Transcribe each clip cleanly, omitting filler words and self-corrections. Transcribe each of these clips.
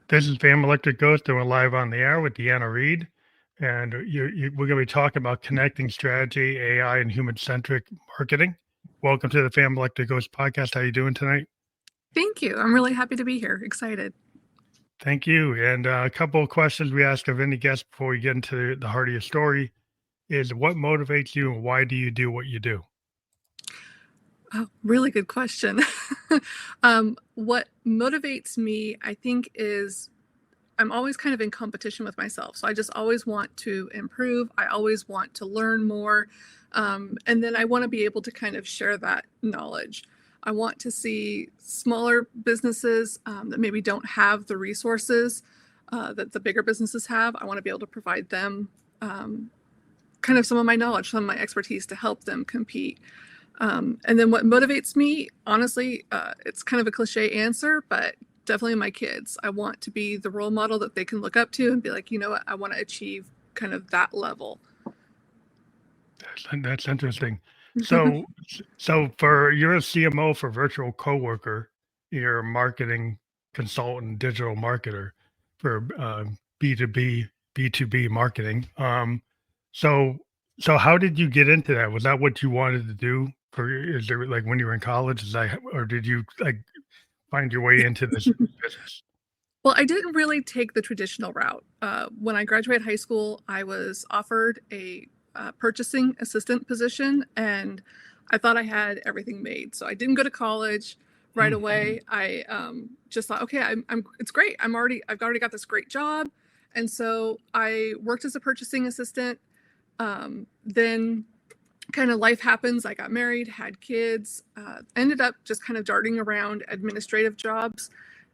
This is Fam Electric Ghost, and we're live on the air with Deanna Read. And we're going to be talking about connecting strategy, AI, and human-centric marketing. Welcome to the Fam Electric Ghost podcast. How you doing tonight? Thank you. I'm really happy to be here. Excited. Thank you. And a couple of questions we ask of any guest before we get into the heart of your story is what motivates you and why do you do what you do? Oh, really good question. What motivates me, I think, is I'm always kind of in competition with myself. So I just always want to improve. I always want to learn more. And then I want to be able to kind of share that knowledge. I want to see smaller businesses that maybe don't have the resources that the bigger businesses have. I want to be able to provide them kind of some of my knowledge, some of my expertise to help them compete. And then what motivates me, honestly, it's kind of a cliche answer, but definitely my kids. I want to be the role model that they can look up to and be like, you know what, I want to achieve kind of that level. That's interesting. So for you're a CMO for Virtual Coworker, you're a marketing consultant, digital marketer for B2B marketing. So how did you get into that? Was that what you wanted to do? Is there like when you were in college? Or did you like find your way into this business? Well, I didn't really take the traditional route. When I graduated high school, I was offered a purchasing assistant position, and I thought I had everything made. So I didn't go to college right away. I just thought, okay, it's great. I've already got this great job, and so I worked as a purchasing assistant. Then kind of life happens. I got married, had kids, ended up just kind of darting around administrative jobs.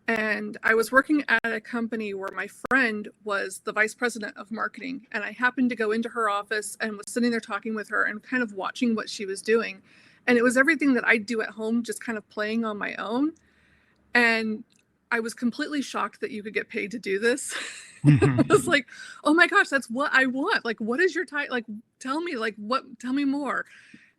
And I was working at a company where my friend was the vice president of marketing. And I happened to go into her office and was sitting there talking with her and kind of watching what she was doing. And it was everything that I do at home, just kind of playing on my own. And I was completely shocked that you could get paid to do this. I was like, oh my gosh, that's what I want. Like, what is your title? Like, tell me more.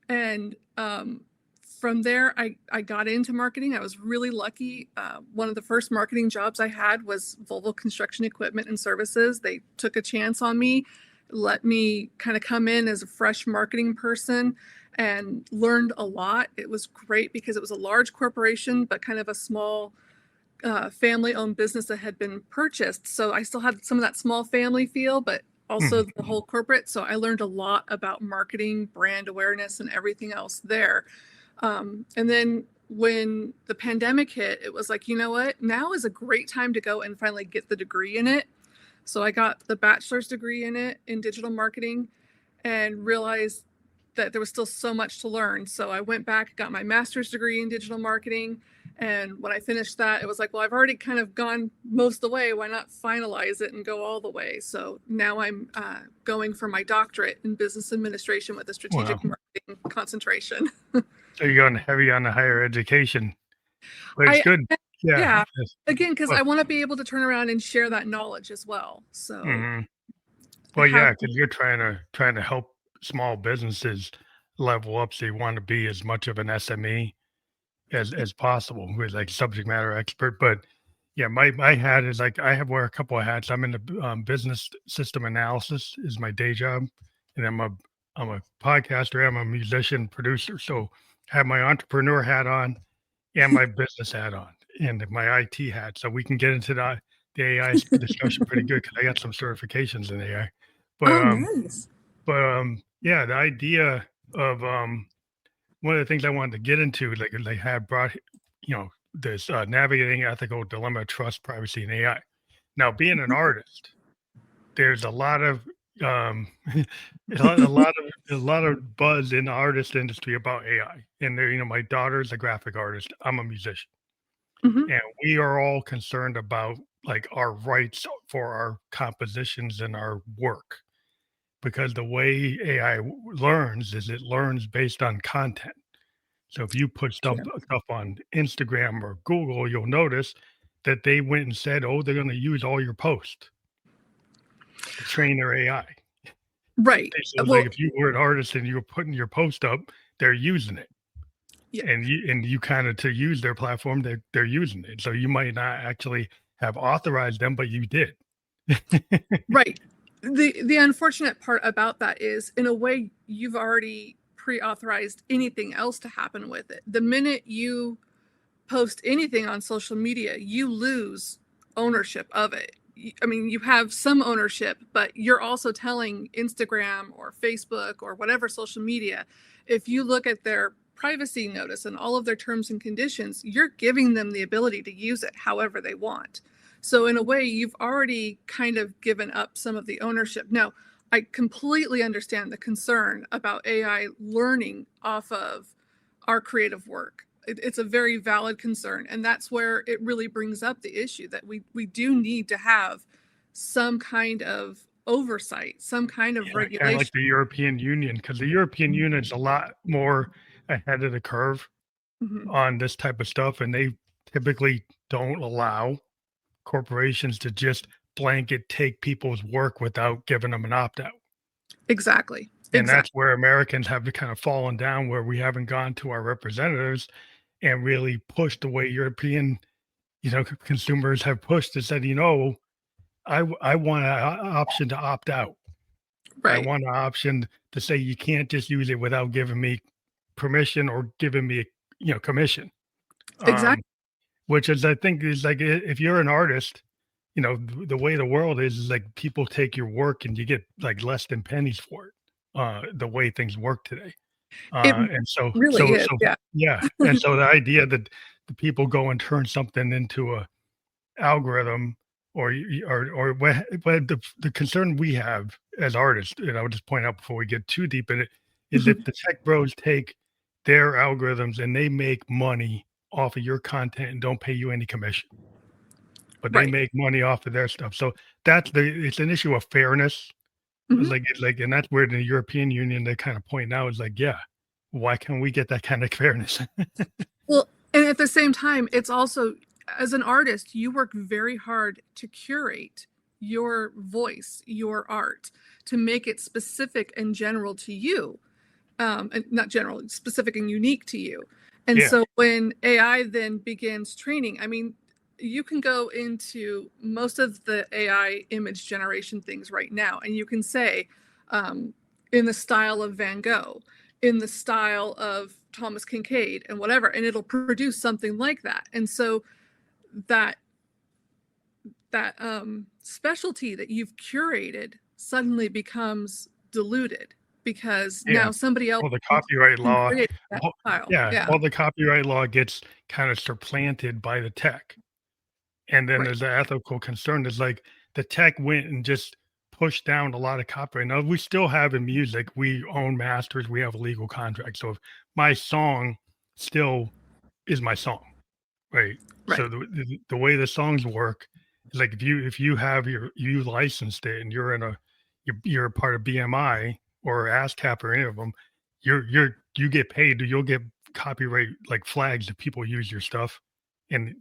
And from there, I got into marketing. I was really lucky. One of the first marketing jobs I had was Volvo Construction Equipment and Services. They took a chance on me, let me kind of come in as a fresh marketing person and learned a lot. It was great because it was a large corporation, but kind of a small family-owned business that had been purchased. So I still had some of that small family feel, but also the whole corporate. So I learned a lot about marketing, brand awareness, and everything else there. And then when the pandemic hit, it was like, you know what? Now is a great time to go and finally get the degree in it. So I got the bachelor's degree in it in digital marketing and realized that there was still so much to learn. So I went back, got my master's degree in digital marketing. And when I finished that, it was like, well, I've already kind of gone most of the way. Why not finalize it and go all the way? So now I'm going for my doctorate in business administration with a strategic marketing concentration. So you're going heavy on the higher education, but it's good. Yeah. Again, because I want to be able to turn around and share that knowledge as well. So, well, yeah, because you're trying to help small businesses level up. So you want to be as much of an SME as possible with like subject matter expert. But yeah, my hat is like I wear a couple of hats. I'm in the business system analysis is my day job, and I'm a podcaster. I'm a musician, producer. So I have my entrepreneur hat on and my business hat on and my IT hat. So we can get into the AI discussion pretty good because I got some certifications in AI. But nice. Yeah, the idea of one of the things I wanted to get into, like they had brought, this navigating ethical dilemma, trust, privacy, and AI. Now, being an artist, there's a lot of a lot of buzz in the artist industry about AI. And there, my daughter's a graphic artist. I'm a musician, and we are all concerned about like our rights for our compositions and our work. Because the way AI learns is it learns based on content. So if you put stuff on Instagram or Google, you'll notice that they went and said, "Oh, they're going to use all your posts to train their AI." Right. So like if you were an artist and you were putting your post up, they're using it. Yeah. And you kind of to use their platform, they're using it. So you might not actually have authorized them, but you did. Right. The unfortunate part about that is, in a way, you've already pre-authorized anything else to happen with it. The minute you post anything on social media, you lose ownership of it. I mean, you have some ownership, but you're also telling Instagram or Facebook or whatever social media, if you look at their privacy notice and all of their terms and conditions, you're giving them the ability to use it however they want. So, in a way, you've already kind of given up some of the ownership. Now, I completely understand the concern about AI learning off of our creative work. It's a very valid concern. And that's where it really brings up the issue that we do need to have some kind of oversight, some kind of Yeah, kind of like regulation. the European Union, because the European Union is a lot more ahead of the curve Mhm. on this type of stuff, and they typically don't allow corporations to just blanket take people's work without giving them an opt out. Exactly. And that's Exactly. where Americans have kind of fallen down, where we haven't gone to our representatives and really pushed the way European, consumers have pushed and said, I want an option to opt out. I Right. want an option to say you can't just use it without giving me permission or giving me, commission. Exactly. Um, which is, I think, is like if you're an artist, the way the world is like people take your work and you get like less than pennies for it. The way things work today. It And so, really so, is. so, Yeah. yeah. And so the idea that the people go and turn something into a algorithm or what the concern we have as artists, and I would just point out before we get too deep in it, is if Mhm. the tech bros take their algorithms and they make money off of your content and don't pay you any commission, but they Right. make money off of their stuff. So it's an issue of fairness. Mhm. And that's where the European Union, they kind of point now is like, yeah, why can't we get that kind of fairness? Well, and at the same time, it's also, as an artist, you work very hard to curate your voice, your art, to make it specific and general to you. And not general, specific and unique to you. And Yeah, so when AI then begins training, I mean, you can go into most of the AI image generation things right now, and you can say, um, in the style of Van Gogh, in the style of Thomas Kincaid, and whatever, and it'll produce something like that. And so that specialty that you've curated suddenly becomes diluted because yeah. now somebody else Well, the copyright can law, create that all style. yeah, Yeah, all the copyright law gets kind of supplanted by the tech. And then right. there's the ethical concern is like the tech went and just pushed down a lot of copyright. Now we still have in music, we own masters, we have a legal contract. So if my song still is my song. Right. So Right. the way the songs work is like if you have you licensed it and you're a part of BMI or ASCAP or any of them, you get paid. You'll get copyright like flags if people use your stuff, and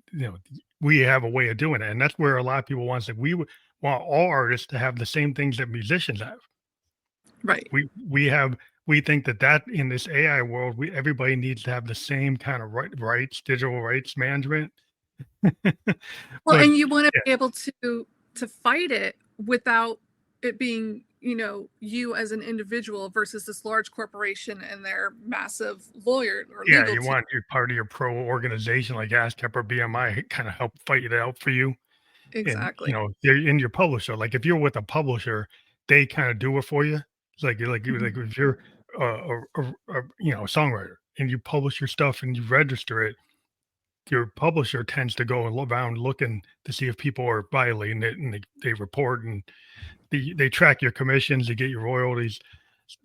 we have a way of doing it, and that's where a lot of people want. Like want all artists to have the same things that musicians have. Right. We think that in this AI world, we everybody needs to have the same kind of rights, digital rights management. Well, But and you want to yeah, be able to fight it without it being, you as an individual versus this large corporation and their massive lawyer or yeah, legal you team. want your part of your pro organization like ASCAP or BMI kind of help fight it out for you. And Exactly. they're in your publisher. Like if you're with a publisher, they kind of do it for you. It's like Mhm. if you're a songwriter and you publish your stuff and you register it, your publisher tends to go around looking to see if people are violating it, and they report and they track your commissions, they get your royalties.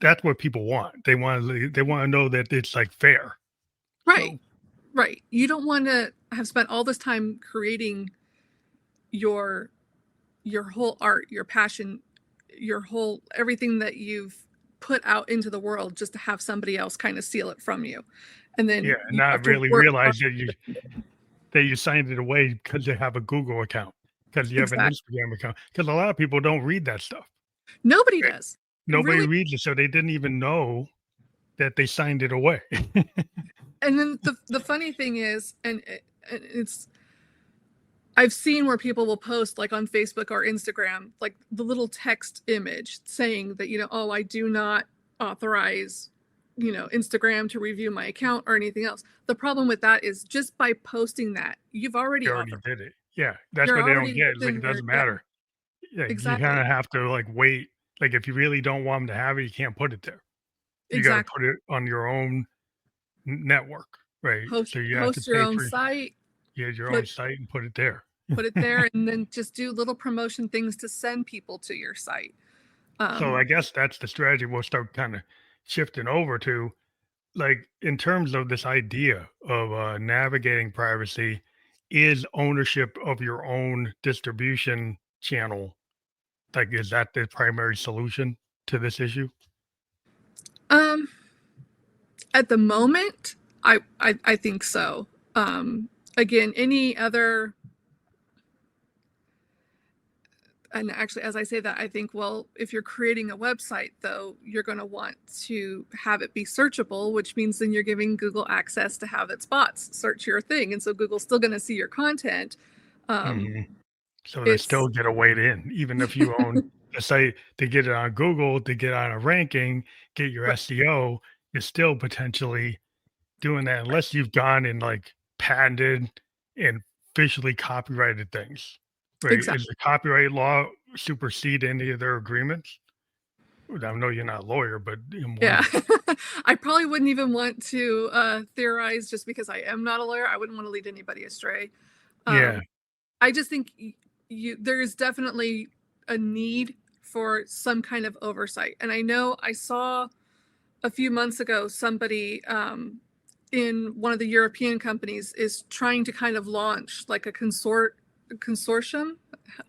That's what people want. They want to know that it's like fair. Right. So Right. You don't want to have spent all this time creating your your whole art, your passion, your whole everything that you've put out into the world just to have somebody else kind of steal it from you. And yeah, then and you have not to really work hard realize that to you defend it. that you signed it away because you have a Google account, because you have an Exactly. Instagram account. Because a lot of people don't read that stuff. Nobody Right? does. Nobody Really. reads it, so they didn't even know that they signed it away. And then the funny thing is, and it's I've seen where people will post like on Facebook or Instagram, like the little text image saying that, oh, I do not authorize, Instagram to review my account or anything else. The problem with that is just by posting that, you've You already already authorized. did it. Yeah, that's You're what they don't already get. It's like within it their, doesn't yeah, matter. Yeah, you kind exactly. of have to like wait. Like if you really don't want them to have it, you can't put it there. You got to Exactly. put it on your own network, right? Host So you have to host your pay own for site, your own put site and put it there. put it there, and then just do little promotion things to send people to your site. So Um, I guess that's the strategy we'll start kind of shifting over to, like in terms of this idea of navigating privacy, is ownership of your own distribution channel, like is that the primary solution to this issue? um, at the moment, I think so. Again, any other, and actually, as I say that, I think, well, if you're creating a website, though, you're going to want to have it be searchable, which means then you're giving Google access to have its bots search your thing. And so Google's still going to see your content. Um, Hmm. So they still it's get a weight in, even if you own a site to get it on Google, to get on a ranking, get your right, SEO, you're still potentially doing that right, unless you've gone and like patented and officially copyrighted things, right? exactly. Is the copyright law supersede any of their agreements? I know you're not a lawyer, but I'm Yeah. wondering. I probably wouldn't even want to theorize just because I am not a lawyer. I wouldn't want to lead anybody astray. Yeah. Um, I just think there is definitely a need for some kind of oversight. And I know I saw a few months ago somebody in one of the European companies is trying to kind of launch like a consortium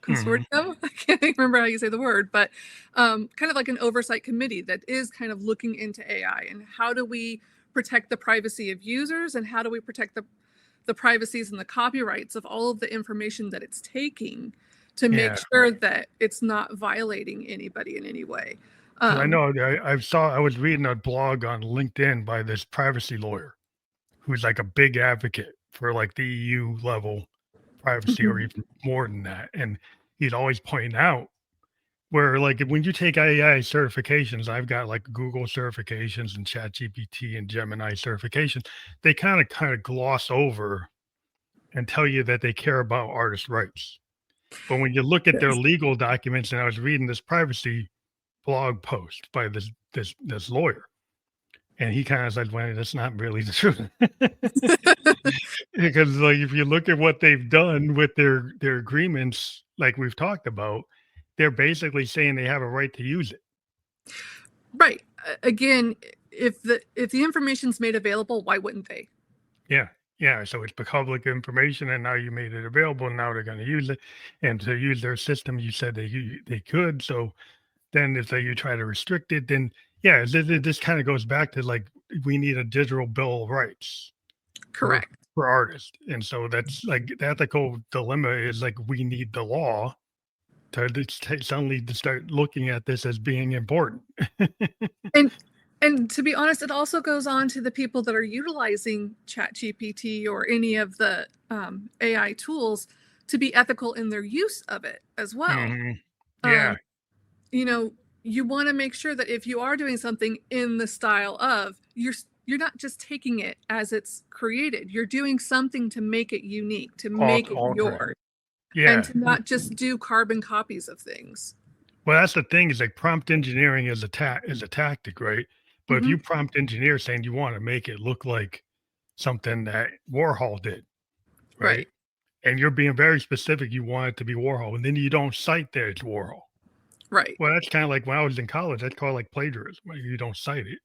Hmm. consortium. I can't even remember how you say the word, but kind of like an oversight committee that is kind of looking into AI and how do we protect the privacy of users and how do we protect the privacies and the copyrights of all of the information that it's taking to make Yeah. sure that it's not violating anybody in any way. Because I Um, know I was reading a blog on LinkedIn by this privacy lawyer who's like a big advocate for like the EU level privacy or even more than that. And he's always pointing out where like when you take AI certifications, I've got like Google certifications and ChatGPT and Gemini certifications. They kind of gloss over and tell you that they care about artist rights. But when you look at their yes. legal documents, and I was reading this privacy blog post by this lawyer, and he kind of said, "Well, that's not really the truth." Because like if you look at what they've done with their agreements, like we've talked about, they're basically saying they have a right to use it. Right. Again, if the information's made available, why wouldn't they? Yeah. Yeah. So it's public information and now you made it available. And now they're going to use it. And to use their system, you said they could. So then if you try to restrict it, then yeah, this kind of goes back to like we need a digital bill of rights for Correct. for artists. And so that's like the ethical dilemma is like we need the law to suddenly to start looking at this as being important. And and to be honest, it also goes on to the people that are utilizing ChatGPT or any of the AI tools to be ethical in their use of it as well. Hmm. Yeah. Um, you know, you want to make sure that if you are doing something in the style of, you're not just taking it as it's created. You're doing something to make it unique, to make it Alter it. yours, and Yeah. to not just do carbon copies of things. Well, that's the thing is like prompt engineering is a tactic, right? But if Hmm. you prompt engineer saying you want to make it look like something that Warhol did, right? Right. And you're being very specific, you want it to be Warhol, and then you don't cite that it's Warhol. Right. Well, that's kind of like when I was in college, that's called like plagiarism. Right? You don't cite it,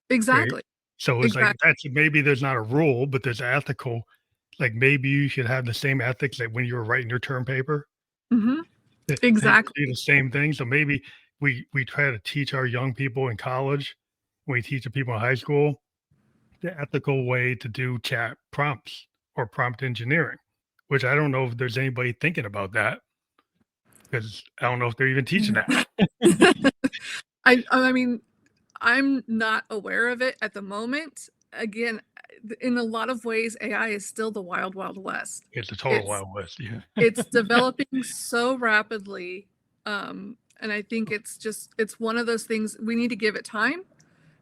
right? Exactly. So it's like Exactly. that's maybe there's not a rule, but there's ethical. Like maybe you should have the same ethics that when you were writing your term paper, Hmm. they do the Exactly. same thing. So maybe we try to teach our young people in college, we teach the people in high school the ethical way to do chat prompts or prompt engineering, which I don't know if there's anybody thinking about that because I don't know if they're even teaching that. I mean, I'm not aware of it at the moment. Again, in a lot of ways, AI is still the wild, wild west. It's a total It's Wild West. Yeah. it's developing so rapidly, and I think it's one of those things we need to give it time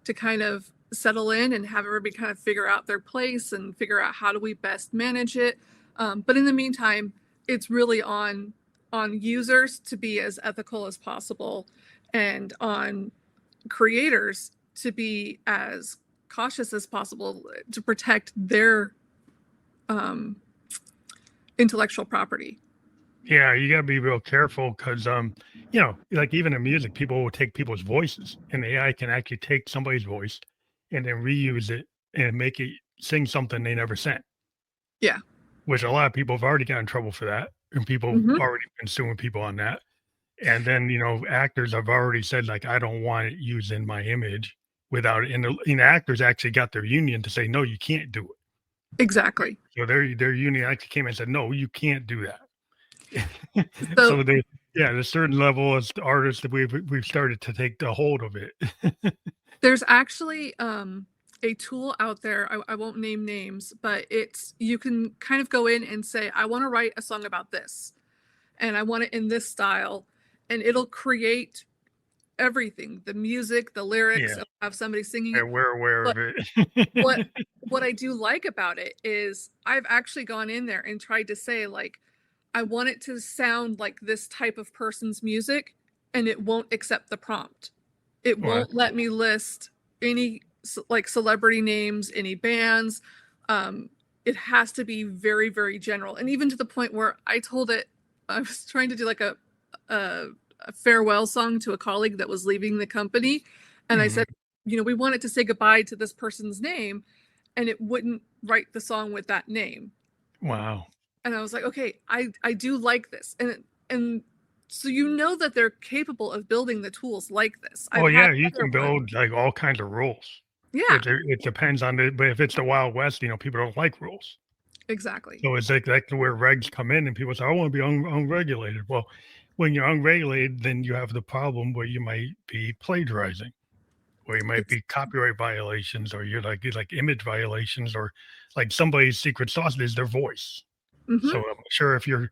to kind of settle in and have everybody kind of figure out their place and figure out how do we best manage it. But in the meantime, it's really on users to be as ethical as possible, and on creators to be as cautious as possible to protect their um, intellectual property. Yeah, you gotta be real careful because like even in music, people will take people's voices, and AI can actually take somebody's voice and then reuse it and make it sing something they never sent, Yeah. which a lot of people have already gotten in trouble for that, and people Hmm. already been suing people on that. And then, actors have already said, like, I don't want it used in my image without it. And the actors actually got their union to say, no, you can't do it. Exactly. So their union actually came and said, no, you can't do that. So So yeah, there's a certain level as artists that we've started to take the hold of it. there's actually a tool out there. I won't name names, but it's you can kind of go in and say, I want to write a song about this, and I want it in this style, and it'll create everything, the music, the lyrics, Yeah, it'll have somebody singing it. and we're aware But of it. what what I do like about it is I've actually gone in there and tried to say, like, I want it to sound like this type of person's music, and it won't accept the prompt. It Well, won't let me list any like celebrity names, any bands. Um, it has to be very, very general, and even to the point where I told it I was trying to do like a, a farewell song to a colleague that was leaving the company, and I mhm. said, we wanted to say goodbye to this person's name, and it wouldn't write the song with that name. Wow. And I was like, okay, I do like this, and so that they're capable of building the tools like this. I've Well, had yeah, you other can ones. build like all kinds of rules. Yeah, It depends on the, but if it's the Wild West, people don't like rules. exactly. So it's like that's where regs come in, and people say, "I want to be unregulated." Well, when you're unregulated, then you have the problem where you might be plagiarizing, or you might Ex- be copyright violations, or you're like image violations, or like somebody's secret sauce is their voice. So mhm, I'm sure if you're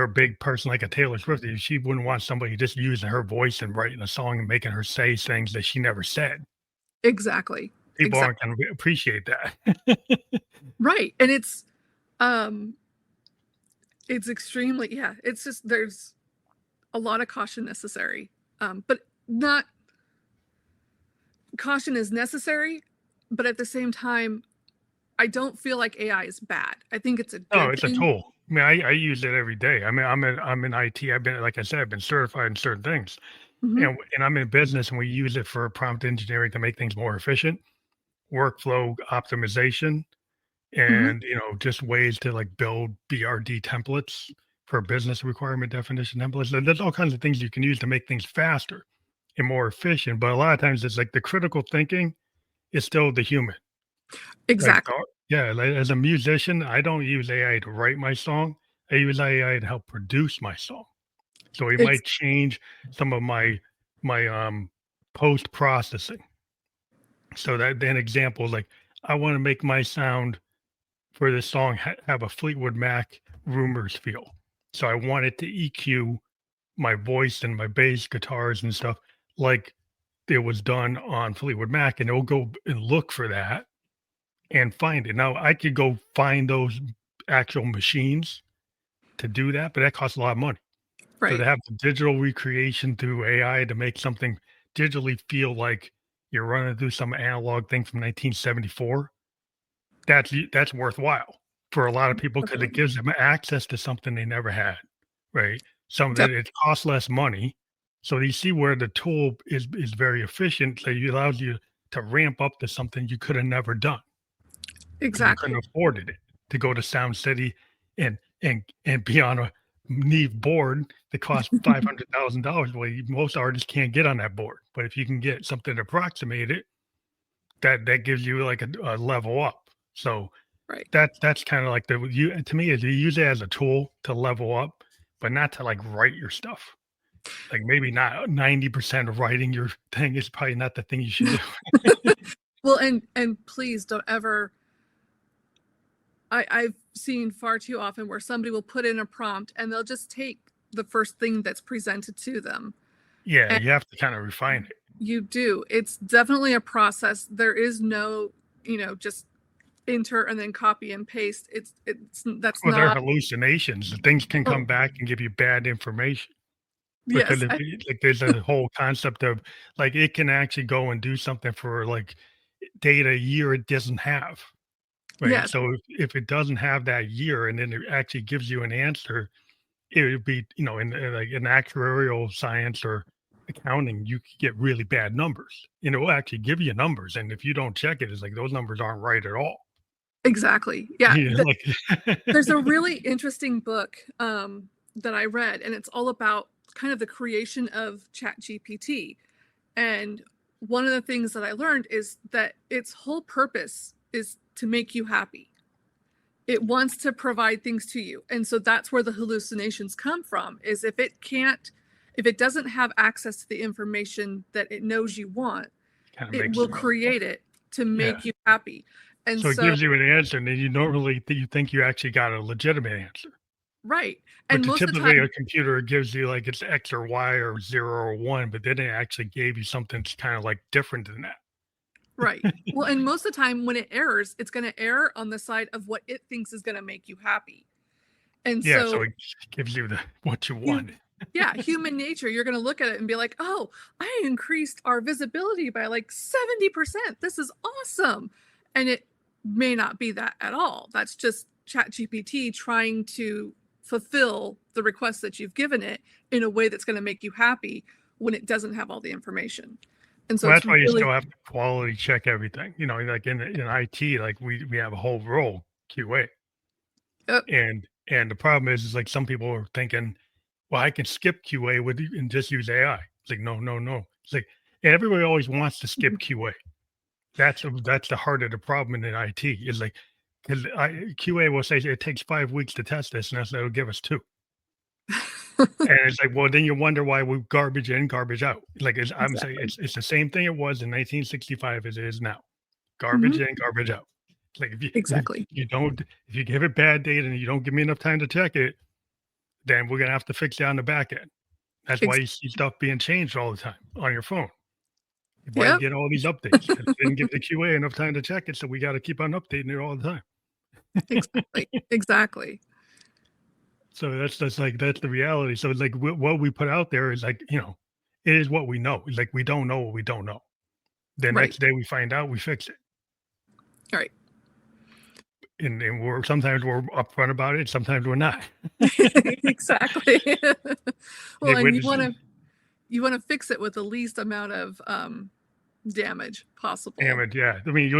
a big person like a Taylor Swift, she wouldn't want somebody just using her voice and writing a song and making her say things that she never said. exactly. People Exactly. aren't going to appreciate that. Right. And um it's extremely, yeah, it's just there's a lot of caution necessary. But not caution is necessary, but at the same time, I don't feel like AI is bad. I think it's a No, good it's a thing. tool. I mean, I use it every day. I mean, I'm in IT. I've been, like I said, I've been certified in certain things, Mhm, and I'm in business, and we use it for prompt engineering to make things more efficient, workflow optimization, mhm, and just ways to like build BRD templates for business requirement definition templates. There's all kinds of things you can use to make things faster and more efficient. But a lot of times, it's like the critical thinking is still the human. Like, exactly. yeah, like, as a musician, I don't use AI to write my song. I use AI to help produce my song. So it Ex might change some of my post processing. So that an example, like I want to make my sound for this song have a Fleetwood Mac rumors feel. So I want it to EQ my voice and my bass guitars and stuff like it was done on Fleetwood Mac, and it'll go and look for that and find it. Now I could go find those actual machines to do that, but that costs a lot of money. So to Right. have the digital recreation through AI to make something digitally feel like you're running through some analog thing from 1974, that's worthwhile for a lot of people because it Definitely. gives them access to something they never had, right? Some Def it costs less money. So you see where the tool is very efficient. So it allows you to ramp up to something you could have never done because you couldn't exactly. afford it to go to Sound City and be on a Neve board that costs $500,000. Well, most artists can't get on that board, but if you can get something to approximate it, that gives you like a level up. So Right. that's kind of like you to me is you use it as a tool to level up, but not to like write your stuff. Like maybe not 90% of writing your thing is probably not the thing you should do. Well, and please don't ever. I've seen far too often where somebody will put in a prompt and they'll just take the first thing that's presented to them. Yeah, And you have to kinda refine it. you do. It's definitely a process. There is no, just enter and then copy and paste. It's that's Well, they're not. hallucinations. Things can come Oh, back and give you bad information because yes. if like, there's a whole concept of, like, it can actually go and do something for, like, data a year it doesn't have, right? Yes, So if it doesn't have that year and then it actually gives you an answer, it would be, like, in actuarial science or accounting, you could get really bad numbers, and it will actually give you numbers, and if you don't check it, it's like those numbers aren't right at all. exactly. Yeah. Yeah, like There's a really interesting book that I read, and it's all about kind of the creation of ChatGPT. And one of the things that I learned is that its whole purpose is to make you happy. It wants to provide things to you. And so that's where the hallucinations come from, is if it doesn't have access to the information that it knows you want, kinda it makes will it up. create it to Yeah. make you happy. And So it so, gives you an answer, and then you normally you think you actually got a legitimate answer. right. But And most of the typically, time, a computer gives you, like, it's X or Y or 0 or 1, but then it actually gave you something that's kinda, like, different than that. right. Well, and most of the time when it errors, it's going to err on the side of what it thinks is going to make you happy. And Yeah, so so it gives you the what you you want. yeah, human nature, you're going to look at it and be like, "Oh, I increased our visibility by like 70%. This is awesome." And it may not be that at all. That's just ChatGPT trying to fulfill the request that you've given it in a way that's going to make you happy when it doesn't have all the information. And so Well, it's that's why you really. still have to quality check everything, like, in IT, like, we have a whole role, QA, uh, and the problem is, like, some people are thinking, "Well, I can skip QA with and just use AI." It's like, "No, no, no." It's like and everybody always wants to skip mhm. QA. That's the heart of the problem in IT is like, 'cause QA will say it takes 5 weeks to test this, and it'll give us 2. And it's like, well, then you wonder why we garbage in, garbage out. Like, I'm saying Exactly. it's the same thing it was in 1965 as it is now. Mhm. Garbage in, garbage out. It's like if Exactly. you don't if you give it bad data and you don't give me enough time to check it, then we're gonna have to fix it on the back end. That's why Ex you see stuff being changed all the time on your phone. Why you Yep. get all these updates because you didn't give the QA enough time to check it, so we gotta keep on updating it all the time. Exactly. Exactly. So that's the reality. So it's like what we put out there is like, it is what we know. It's like we don't know what we don't know. The Right. next day we find out, we fix it. Right. And we're sometimes we're upfront about it, sometimes we're not. Exactly. Hey, Well, and witness you wanna fix it with the least amount of, damage damn possible. it, yeah. I mean,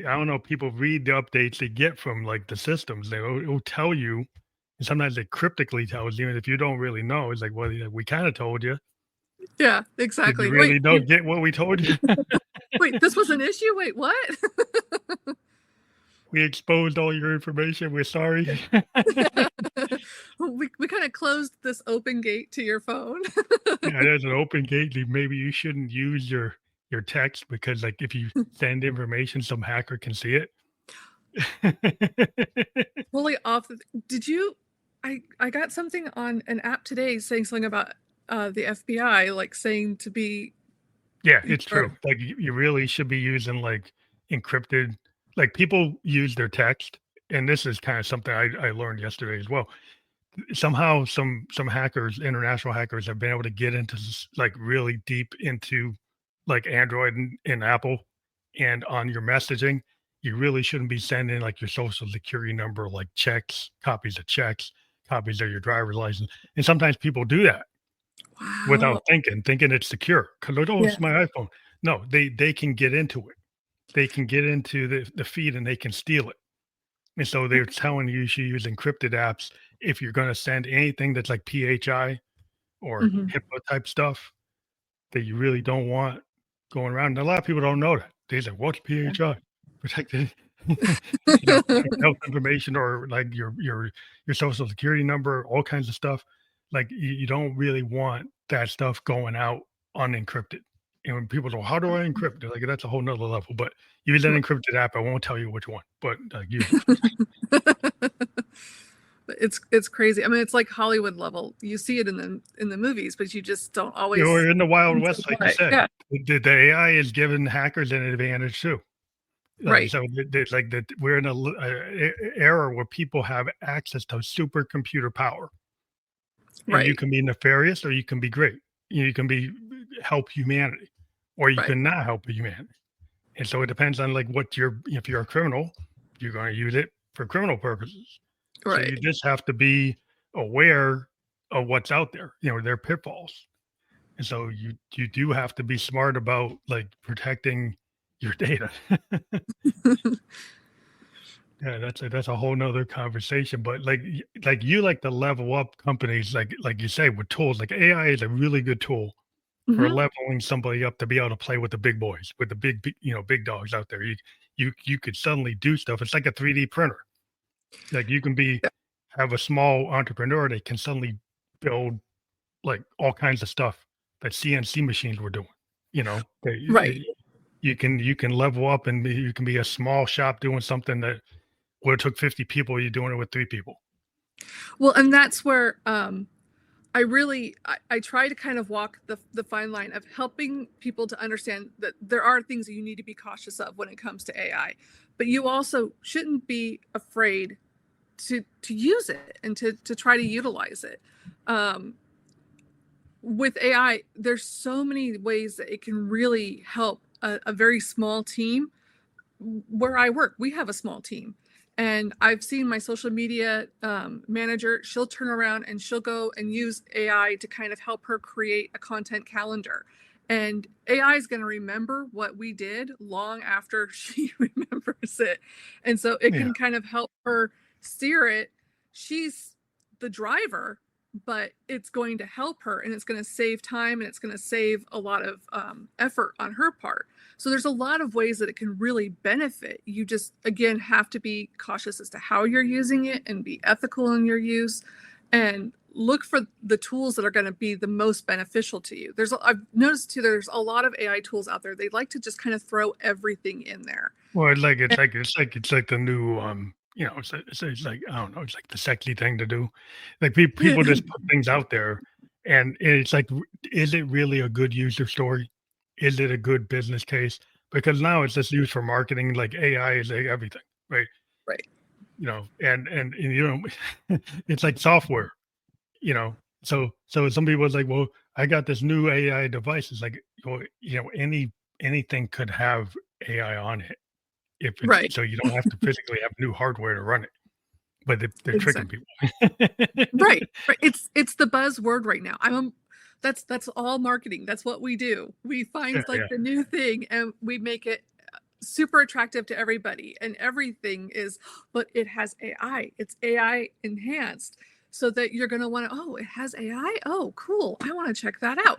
I don't know, people read the updates they get from like the systems. It'll tell you, and sometimes it cryptically tells you, and if you don't really know, it's like, well, yeah, we kind of told you. Yeah, Did you exactly. really don't get what we told you? Wait, this was an issue? Wait, what? We exposed all your information. We're sorry. We kinda closed this open gate to your phone. Yeah, there's an open gate. Maybe you shouldn't use your text because, like, if you send information, some hacker can see it. Fully off the did you I got something on an app today saying something about, the FBI, like, saying to be Yeah, it's or true. Like, you really should be using, like, encrypted like, people use their text, and this is kinda something I learned yesterday as well. Somehow some hackers, international hackers, have been able to get into like, really deep into, like, Android and Apple, and on your messaging, you really shouldn't be sending, like, your social security number, like, checks, copies of your driver's license, and sometimes people do that wow. without thinking it's secure, 'cause, like, "Oh, Yeah. it's my iPhone." No, they can get into it. They can get into the feed, and they can steal it, and so they're Okay. telling you should use encrypted apps if you're gonna send anything that's like PHI or Mhm. HIPAA type stuff that you really don't want going around. And a lot of people don't know that. They say, "What's Yeah. PHI?" Protected, health information or like your social security number, all kinds of stuff. Like you don't really want that stuff going out unencrypted. And when people go, "How do I encrypt?" They're like, "That's a whole nother level." But use an encrypted app. I won't tell you which one, but use it. It's crazy. I mean, it's like Hollywood level. You see it in the movies, but you just don't We're always in the Wild need to West, like you apply it. said. Yeah, The AI is giving hackers an advantage too. Like right, so, like that we're in a era where people have access to supercomputer power, and you right, can be nefarious or you can be great. You can be help humanity, or you right, can not help humanity. And so it depends on like what you're. If you're a criminal, you're going to use it for criminal purposes. So you right. just have to be aware of what's out there. There are pitfalls. And so you do have to be smart about like protecting your data. Yeah, that's a whole nother conversation. But like you like to level up companies like you say with tools. Like AI is a really good tool for Hmm. leveling somebody up to be able to play with the big boys, with the big dogs out there. You could suddenly do stuff. It's like a 3D printer. Like you can Yeah, have a small entrepreneur that can suddenly build like all kinds of stuff that CNC machines were doing. right. You can level up and you can be a small shop doing something that would have took 50 people. You're doing it with 3 people. Well, and that's where I try to kind of walk the fine line of helping people to understand that there are things that you need to be cautious of when it comes to AI, but you also shouldn't be afraid to use it and to try to utilize it. Um, with AI, there's so many ways that it can really help a very small team. Where I work, we have a small team. And I've seen my social media manager, she'll turn around and she'll go and use AI to kind of help her create a content calendar. And AI is going to remember what we did long after she remembers it. And so it Yeah. can kind of help her steer it. She's the driver, but it's going to help her and it's going to save time and it's going to save a lot of effort on her part. So there's a lot of ways that it can really benefit. You just, again, have to be cautious as to how you're using it and be ethical in your use and look for the tools that are going to be the most beneficial to you. I've noticed too, there's a lot of AI tools out there. They like to just kind of throw everything in there. Well, And, it's like the new it's like I don't know, it's like the sexy thing to do. Like people just put things out there, and it's like, is it really a good user story? Is it a good business case? Because now it's just used for marketing. Like AI is like everything, right? right. And it's like software. you know. So some people was like, well, I got this new AI device. It's like, anything could have AI on it if it's Right. so you don't have to physically have new hardware to run it. But they're tricking Exactly. people. Right. Right. It's the buzzword right now. That's all marketing. That's what we do. We Yeah, find yeah. like the new thing and we make it super attractive to everybody and everything is, but it has AI. It's AI enhanced so that you're going to want to, oh, it has AI. Oh, cool. I want to check that out.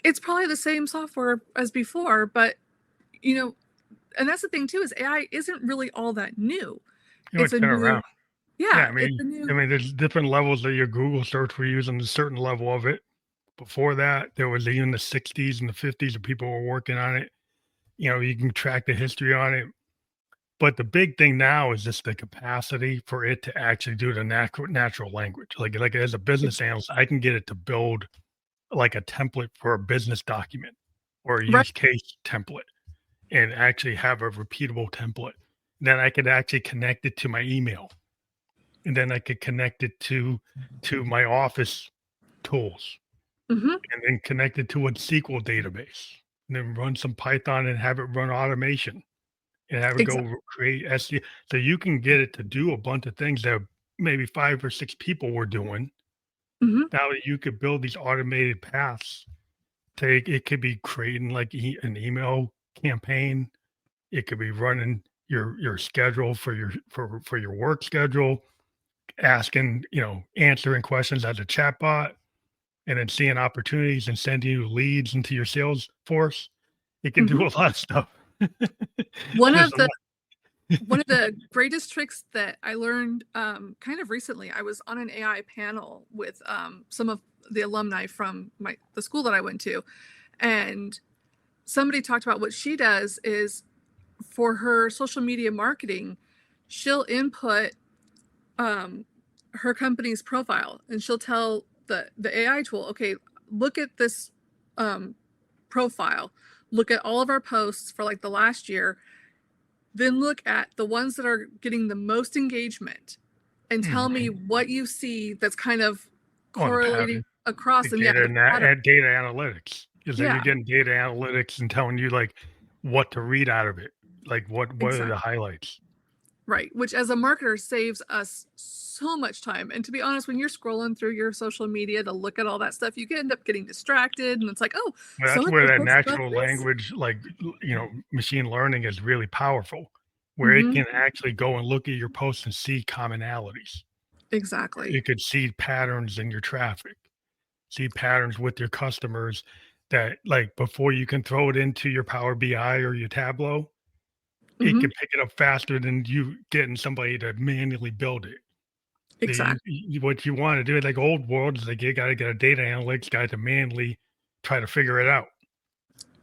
It's probably the same software as before, but you know, and that's the thing too is AI isn't really all that new. It's It's a been new, around. Yeah, yeah, it's a I new, mean, there's different levels of your Google search. We're using a certain level of it. Before that, there was in the 60s and the 50s that people were working on it. You can track the history on it. But the big thing now is just the capacity for it to actually do the natural language. Like as a business analyst, I can get it to build like a template for a business document or a right. use case template and actually have a repeatable template. Then I could actually connect it to my email, and then I could connect it to my office tools, Hmm. and then connect it to a SQL database, and then run some Python and have it run automation and have it Exactly. go create SE. So you can get it to do a bunch of things that maybe 5 or 6 people were doing. Hmm. Now that you could build these automated paths. It could be creating like an email campaign. It could be running your schedule for your work schedule, asking, answering questions as a chatbot, and then seeing opportunities and sending you leads into your sales force. It can do Hmm. a lot of stuff. One There's of a the lot. one of the greatest tricks that I learned kind of recently, I was on an AI panel with some of the alumni from the school that I went to, and somebody talked about what she does is for her social media marketing, she'll input her company's profile and she'll tell the AI tool, okay, look at this profile, look at all of our posts for like the last year, then look at the ones that are getting the most engagement and tell me what you see that's kind of On the correlating pattern, across the and yeah, data the and pattern. data analytics. Is that you're Yeah, getting data analytics and telling you like what to read out of it. Like what are the exactly. highlights? Right, which as a marketer saves us so much time. And to be honest, when you're scrolling through your social media to look at all that stuff, you end up getting distracted and it's like, oh, Well, so that's and where so that posted about natural this. language, like machine learning is really powerful, where it Mm-hmm. can actually go and look at your posts and see commonalities. Exactly. It could see patterns in your traffic, see patterns with your customers that like before you can throw it into your Power BI or your Tableau, it Mm-hmm. can pick it up faster than you getting somebody to manually build it. Exactly. What you want to do, like old world, is like you got to get a data analytics guy to manually try to figure it out.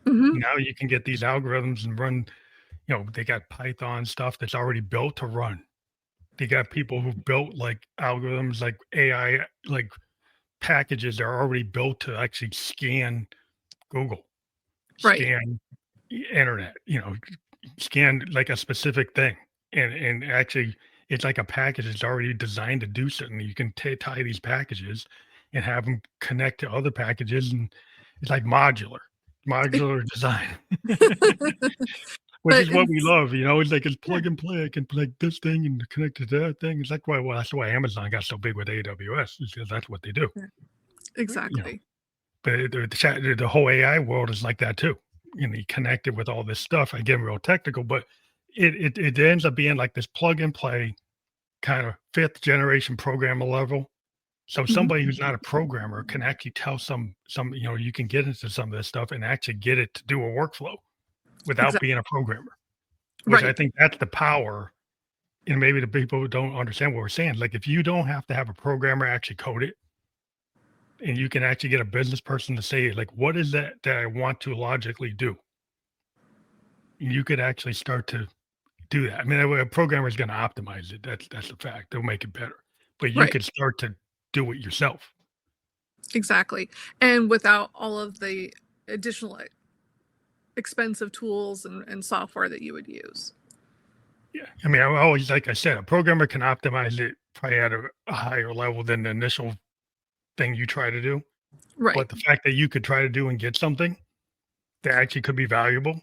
Mm-hmm. Now you can get these algorithms and run, they got Python stuff that's already built to run. They got people who built like algorithms, like AI, like packages that are already built to actually scan Google, Right. scan internet, scan like a specific thing. And actually, it's like a package that's already designed to do something. You can tie these packages and have them connect to other packages, and it's like modular design. Which But is what we it's love, it's like it's yeah, plug and play. I can plug this thing and connect to that thing. It's like, well, that's why Amazon got so big with AWS, is because that's what they do. yeah, You know, exactly. but the whole AI world is like that too. You connect it with all this stuff. I get real technical, but it ends up being like this plug and play kind of fifth generation programmer level. So Mm-hmm. somebody who's not a programmer can actually tell you can get into some of this stuff and actually get it to do a workflow without Exactly. being a programmer. Which I Right. think that's the power, and maybe the people who don't understand what we're saying, like, if you don't have to have a programmer actually code it, and you can actually get a business person to say, like, "What is that I want to logically do?" And you could actually start to do that. I mean, a programmer is gonna optimize it, that's a fact, they'll make it better, but you Right. could start to do it yourself. Exactly. And without all of the additional expensive tools and software that you would use. Yeah, I mean, I always like I said, a programmer can optimize it probably at a higher level than the initial thing you try to do, Right. but the fact that you could try to do and get something that actually could be valuable.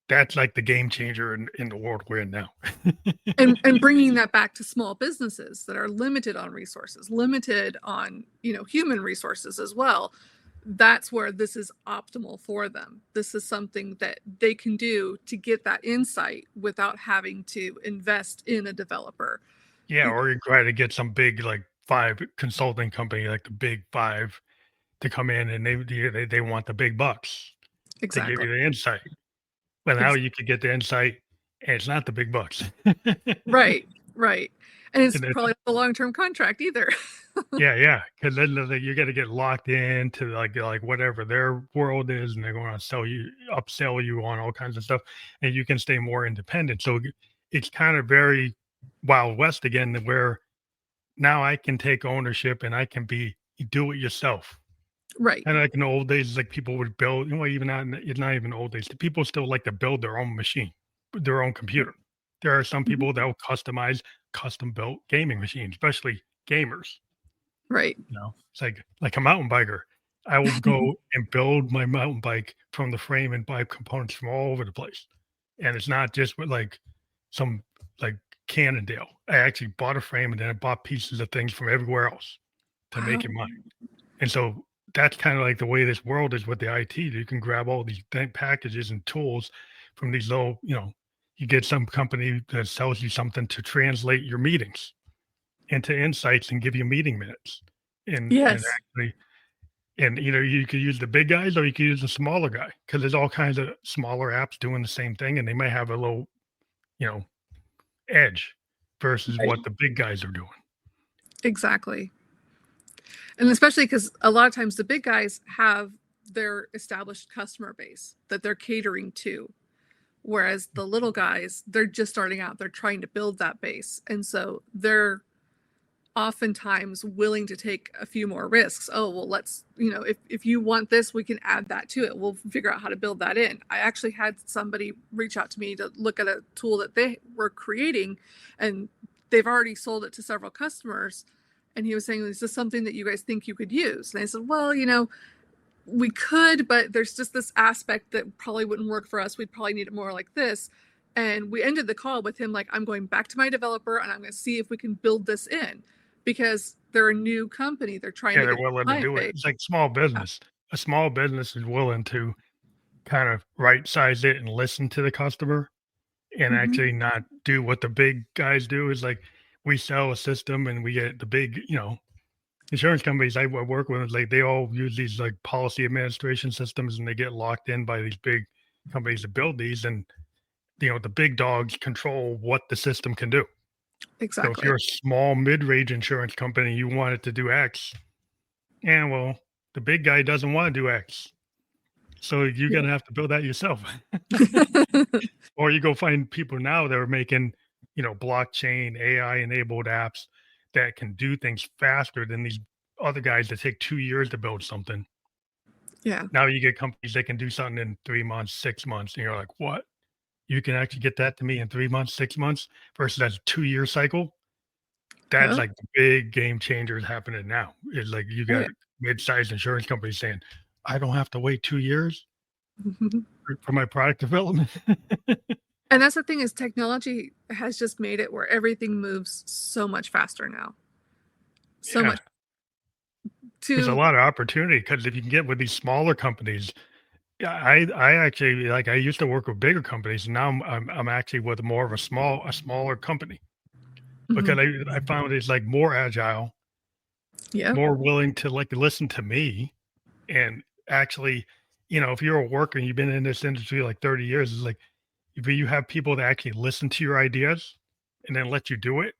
That's like the game changer in the world we're in now. And bringing that back to small businesses that are limited on resources, limited on, human resources as well. That's where this is optimal for them. This is something that they can do to get that insight without having to invest in a developer. Yeah, or you try to get some big, like, 5 consulting company, like the big 5 to come in and they want the big bucks to give Exactly. you the insight. But now Ex- you could get the insight, and it's not the big bucks. right. Right. And it's And then probably not a long-term contract either. yeah, because then you gotta get locked into, like, whatever their world is, and they're gonna upsell you on all kinds of stuff, and you can stay more independent. So, it's kinda very Wild West again, where now I can take ownership and I can do it yourself. Right. And like in the old days, like people would build, even not, it's not even old days. People still like to build their own machine, their own computer. There are some Mhm. people that will customize custom built gaming machines, especially gamers. Right. It's like a mountain biker. I will go and build my mountain bike from the frame and buy components from all over the place. And it's not just with like some like Cannondale. I actually bought a frame and then I bought pieces of things from everywhere else to make it Wow. mine. And so that's kind of like the way this world is with the IT. You can grab all these packages and tools from these little, you get some company that sells you something to translate your meetings into insights and give you meeting minutes. And Yes. actually, and you could use the big guys or you could use the smaller guy because there's all kinds of smaller apps doing the same thing and they might have a little, you know, edge versus Right. what the big guys are doing. Exactly. And especially because a lot of times the big guys have their established customer base that they're catering to. Whereas the little guys, they're just starting out, they're trying to build that base. And so they're oftentimes willing to take a few more risks. Oh, well, let's, if you want this, we can add that to it. We'll figure out how to build that in. I actually had somebody reach out to me to look at a tool that they were creating, and they've already sold it to several customers. And he was saying, is this something that you guys think you could use? And I said, well, we could, but there's just this aspect that probably wouldn't work for us. We'd probably need it more like this. And we ended the call with him like, I'm going back to my developer and I'm going to see if we can build this in, because they're a new company. They're trying to they're get willing to do it. base. It's like small business. A small business is willing to kind of right size it and listen to the customer and Mm-hmm. actually not do what the big guys do. Is like we sell a system and we get the big, insurance companies I work with, like they all use these like policy administration systems and they get locked in by these big companies that build these. And, the big dogs control what the system can do. So if Exactly. you're a small mid-range insurance company, you want it to do X. And well, the big guy doesn't want to do X. So you're going to have to build that yourself. Or you go find people now that are making, blockchain, AI enabled apps that can do things faster than these other guys that take 2 years to build something. Yeah. Now you get companies that can do something in 3 months, 6 months, and you're like, what? You can actually get that to me in 3 months, 6 months versus that 2-year cycle? That's Huh? like the big game changers happening now. It's like you Oh, got yeah. mid-sized insurance companies saying, I don't have to wait 2 years Mhm. for my product development. And that's the thing, is technology has just made it where everything moves so much faster now. So Yeah. much There's a to lot of opportunity because if you can get with these smaller companies, yeah, I actually like I used to work with bigger companies. And now I'm actually with more of a smaller company because Mhm. I found it's like more agile, Yep. more willing to like listen to me, and actually, if you're a worker and you've been in this industry like 30 years, it's like if you have people that actually listen to your ideas and then let you do it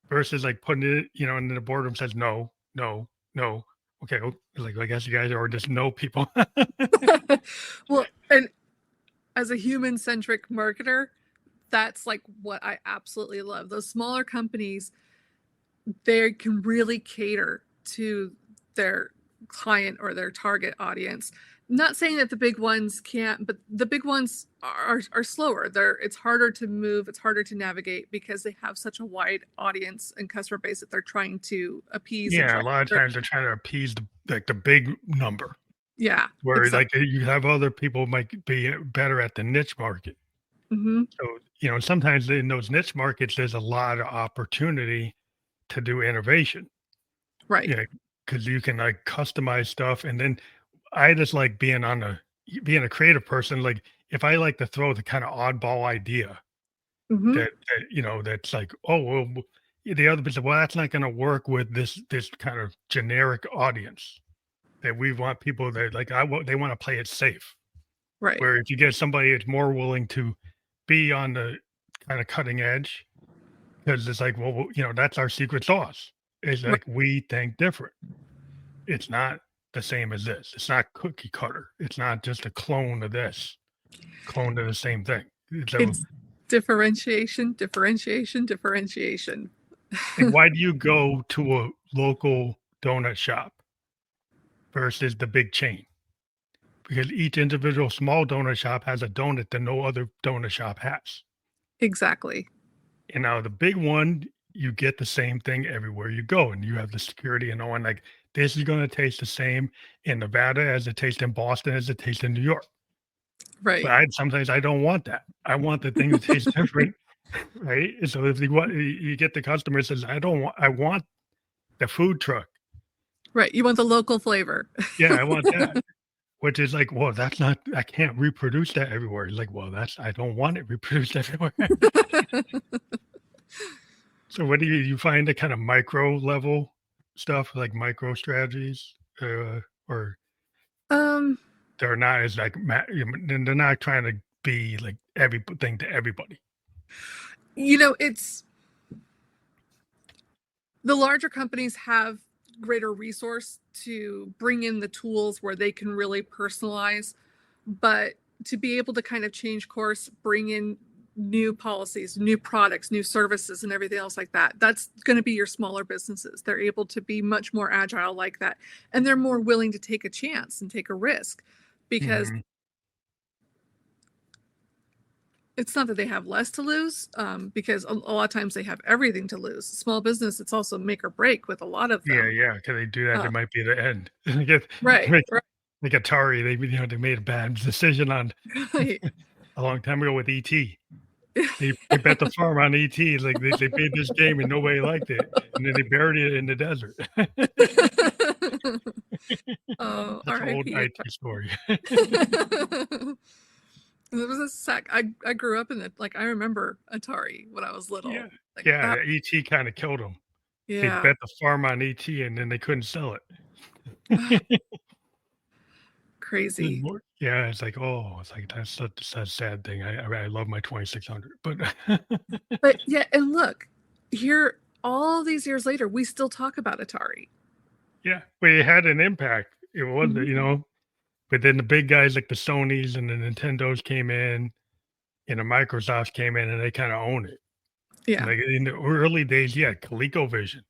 versus like putting it, and then the boardroom says no, no, no. Okay, like I guess you guys are just no people. Well, and as a human-centric marketer, that's like what I absolutely love. Those smaller companies, they can really cater to their client or their target audience. Not saying that the big ones can't, but the big ones are slower. It's harder to move, it's harder to navigate because they have such a wide audience and customer base that they're trying to appease and Yeah, try. a lot of times they're trying to appease the big number, Yeah, where exactly. like you have other people might be better at the niche market. Hmm. So sometimes in those niche markets, there's a lot of opportunity to do innovation. Right. Yeah, because you can like customize stuff, and then I just like being a creative person. Like if I like to throw the kind of oddball idea Hmm. that's like, oh well, the other person, well, that's not going to work with this kind of generic audience that we want people that like they want to play it safe. Right. Where if you get somebody that's more willing to be on the kind of cutting edge, because it's like, well, that's our secret sauce. It's Right. like we think different. It's not the same as this. It's not cookie cutter. It's not just a clone of this, clone to the same thing. So, It's differentiation, differentiation, differentiation. like, why do you go to a local donut shop versus the big chain? Because each individual small donut shop has a donut that no other donut shop has. Exactly. And now the big one, you get the same thing everywhere you go, and you have the security and knowing like this is going to taste the same in Nevada as it tastes in Boston as it tastes in New York. But Right. sometimes I don't want that. I want the thing to taste different, right? And so if you get the customer says, I want the food truck. Right. You want the local flavor. Yeah, I want that. Which is like, well, that's not, I can't reproduce that everywhere. It's like, well, I don't want it reproduced everywhere. So what do you find the kind of micro level stuff like micro strategies, or um, they're not as like they're not trying to be like everything to everybody. it's the larger companies have greater resource to bring in the tools where they can really personalize, but to be able to kind of change course, bring in new policies, new products, new services, and everything else like that. That's going to be your smaller businesses. They're able to be much more agile like that. And they're more willing to take a chance and take a risk because Mhm. it's not that they have less to lose, because a lot of times they have everything to lose. Small business, it's also make or break with a lot of Yeah, them. yeah. Can they do that? Uh, It might be the end. They get right, like right, like Atari, they made a bad decision on right. a long time ago with ET. They bet the farm on ET, like, they made this game and nobody liked it, and then they buried it in the desert. Oh, That's an old RIP. IT story. There was a sec. I grew up in it. Like I remember Atari when I was little. Yeah. Like Yeah, that. ET kinda killed them. They Yeah. bet the farm on ET, and then they couldn't sell Ah, it. There's crazy. more yeah, it's like, oh, it's like, that's such a sad thing. I love my 2600, but But yeah, and look, here all these years later, we still talk about Atari. yeah, but it had an impact. It was, Mhm. but then the big guys like the Sonys and the Nintendos came in, and the Microsofts came in, and they kinda own it. Yeah. Like, in the early days, you had ColecoVision,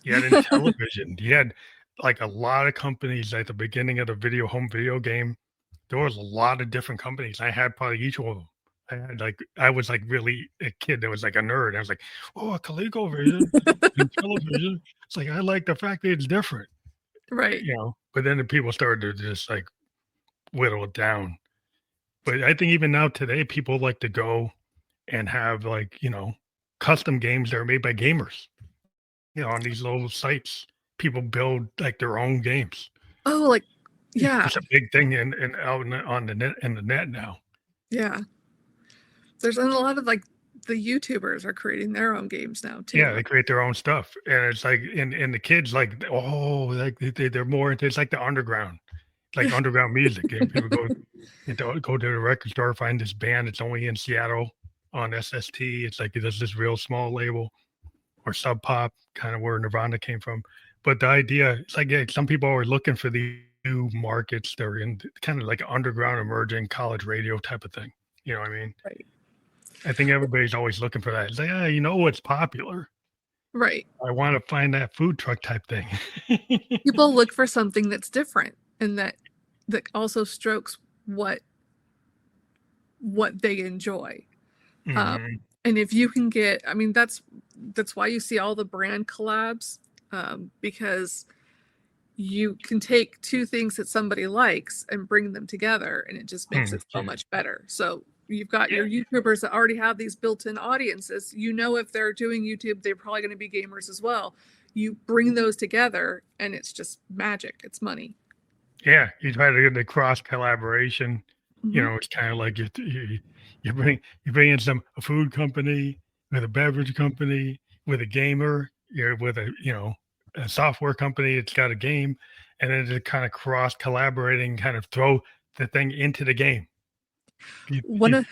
you had Intellivision, you had, like, a lot of companies at the beginning of the home video game. There was a lot of different companies. I had probably each one of them. I was, like, really a kid that was, like, a nerd. I was like, "Oh, a ColecoVision and television." It's like, I like the fact that it's different, Right. but then the people started to just, like, whittle it down. But I think even now today, people like to go and have, like, custom games that are made by gamers, on these little sites. People build, like, their own games. Oh, like yeah, It's a big thing in out on the net now. yeah. There's a lot of like the YouTubers are creating their own games now Yeah, too. they create their own stuff, and it's like and the kids, like, oh, like, they're more into it's like the underground, like underground music, and people go to the record store, find this band that's only in Seattle on SST. It's like there's this real small label or Sub Pop, kinda where Nirvana came from, but the idea it's like, yeah, some people are looking for the new markets. They're in kinda like underground emerging college radio type of thing, you know what I mean? Right. I think everybody's always looking for that. It's like, "Yeah, you know what's popular? Right. I wanna find that food truck type thing." People look for something that's different and that also strokes what they enjoy. Um, Mhm. and if you can get, I mean, that's why you see all the brand collabs, because you can take two things that somebody likes and bring them together, and it just makes Hmm, it so yeah. much better. So you've got Yeah, your YouTubers that already have these built-in audiences. You know, if they're doing YouTube, they're probably going to be gamers as well. You bring those together, and it's just magic. It's money. yeah, you try to get the cross collaboration, Hmm. it's kinda like you bring in a food company with a beverage company, with a gamer, with a software company, it's got a game, and then to kinda cross collaborating, kind of throw the thing into the game. You One you of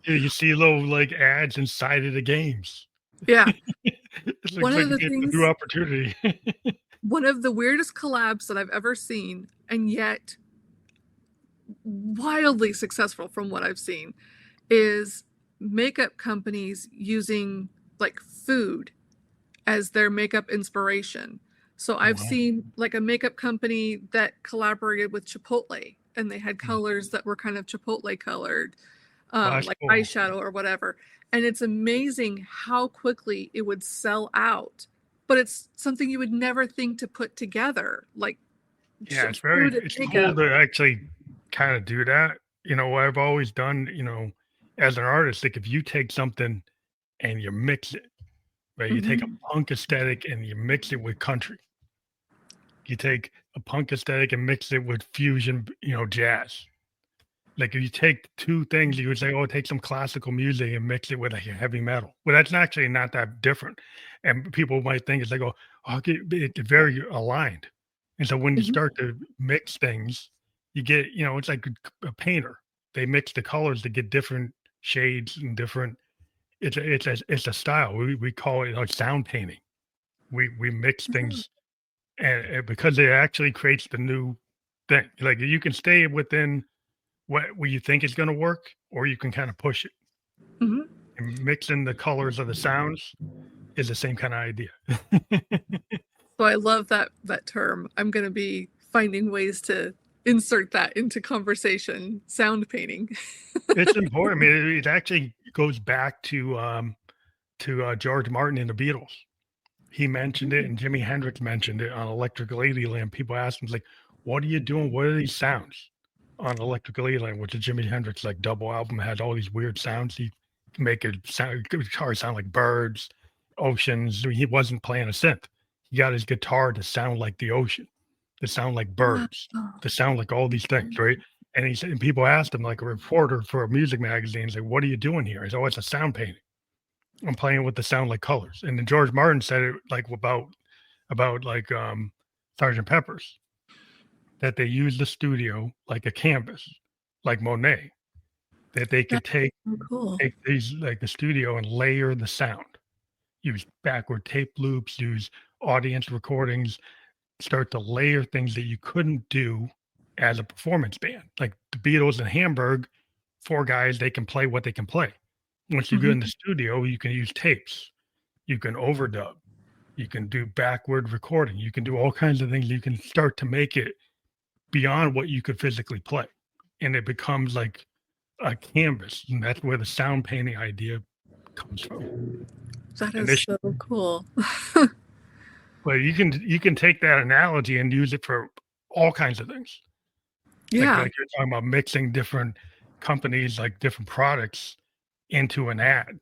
you see little, like, ads inside of the games. yeah, It's one like of the it's a new things, opportunity. one of the weirdest collabs that I've ever seen, and yet wildly successful from what I've seen, is makeup companies using like food as their makeup inspiration. So I've Wow. seen like a makeup company that collaborated with Chipotle and they had Mm. colors that were kind of Chipotle colored, Well, that's like cool. eyeshadow or whatever. And it's amazing how quickly it would sell out. But it's something you would never think to put together, like Yeah, food and it's cool makeup. to actually kinda do that. What I've always done, as an artist, like, if you take something and you mix it, right? You take a Mhm. punk aesthetic and you mix it with country. You take a punk aesthetic and mix it with fusion, jazz. Like, if you take 2 things, you would say, "Oh, take some classical music and mix it with, like, a heavy metal." Well, that's actually not that different, and people might think it's like, "Oh, okay, it's very aligned." And so when you Mhm. start to mix things, you get it's like a painter. They mix the colors to get different shades and different it's a style. We call it, like, sound painting. We mix Mhm. things and because it actually creates the new thing. Like you can stay within what you think is going to work, or you can kind of push it. Mhm. And mixing the colors of the sounds is the same kind of idea. So I love that term. I'm going to be finding ways to insert that into conversation. Sound painting. It's important. I mean, it actually goes back to George Martin and the Beatles. He mentioned it, and Jimi Hendrix mentioned it on Electric Ladyland. People asked him, like, "What are you doing? What are these sounds on Electric Ladyland?" Which is Jimi Hendrix like double album, had all these weird sounds. He make it sound guitar sound like birds, oceans. He wasn't playing a synth. He got his guitar to sound like the ocean, to sound like Wow. birds, to sound like all these things, right? And he said, and people asked him, like a reporter for a music magazine, he's like, "What are you doing here?" He said, "Oh, it's a sound painting. I'm playing with the sound like colors." And then George Martin said it like about like Sergeant Pepper's, that they use the studio like a canvas, like Monet, that they could That's take so cool. take these like the studio and layer the sound, use backward tape loops, use audience recordings, start to layer things that you couldn't do as a performance band. Like the Beatles in Hamburg, four guys, they can play what they can play. Once you go in the Mhm. studio, you can use tapes, you can overdub, you can do backward recording, you can do all kinds of things. You can start to make it beyond what you could physically play. And it becomes like a canvas. And that's where the sound painting idea comes from That is initially. so cool. But you can take that analogy and use it for all kinds of things. Yeah. Like you're talking about mixing different companies, like different products into an ad,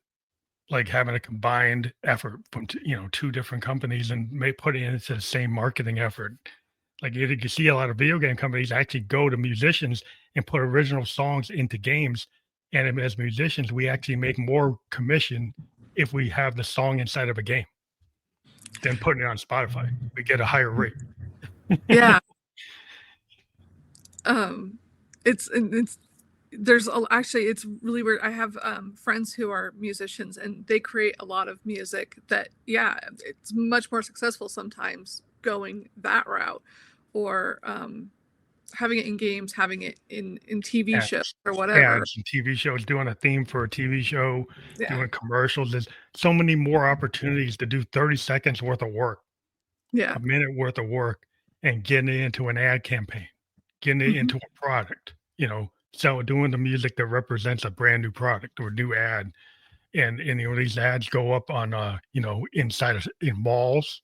like having a combined effort from two different companies and may put it into the same marketing effort. Like you can see a lot of video game companies actually go to musicians and put original songs into games. And as musicians, we actually make more commission if we have the song inside of a game than putting it on Spotify. We get a higher rate. Yeah. Um, it's there's actually it's really weird. I have friends who are musicians and they create a lot of music that yeah, it's much more successful sometimes going that route or having it in games, having it in TV shows Ads, or whatever. ads and TV shows, doing a theme for a TV show, Yeah. doing commercials. There's so many more opportunities to do 30 seconds worth of work, Yeah. a minute worth of work, and getting it into an ad campaign, getting it Mhm. into a product, so doing the music that represents a brand new product or new ad. And these ads go up on inside of in malls,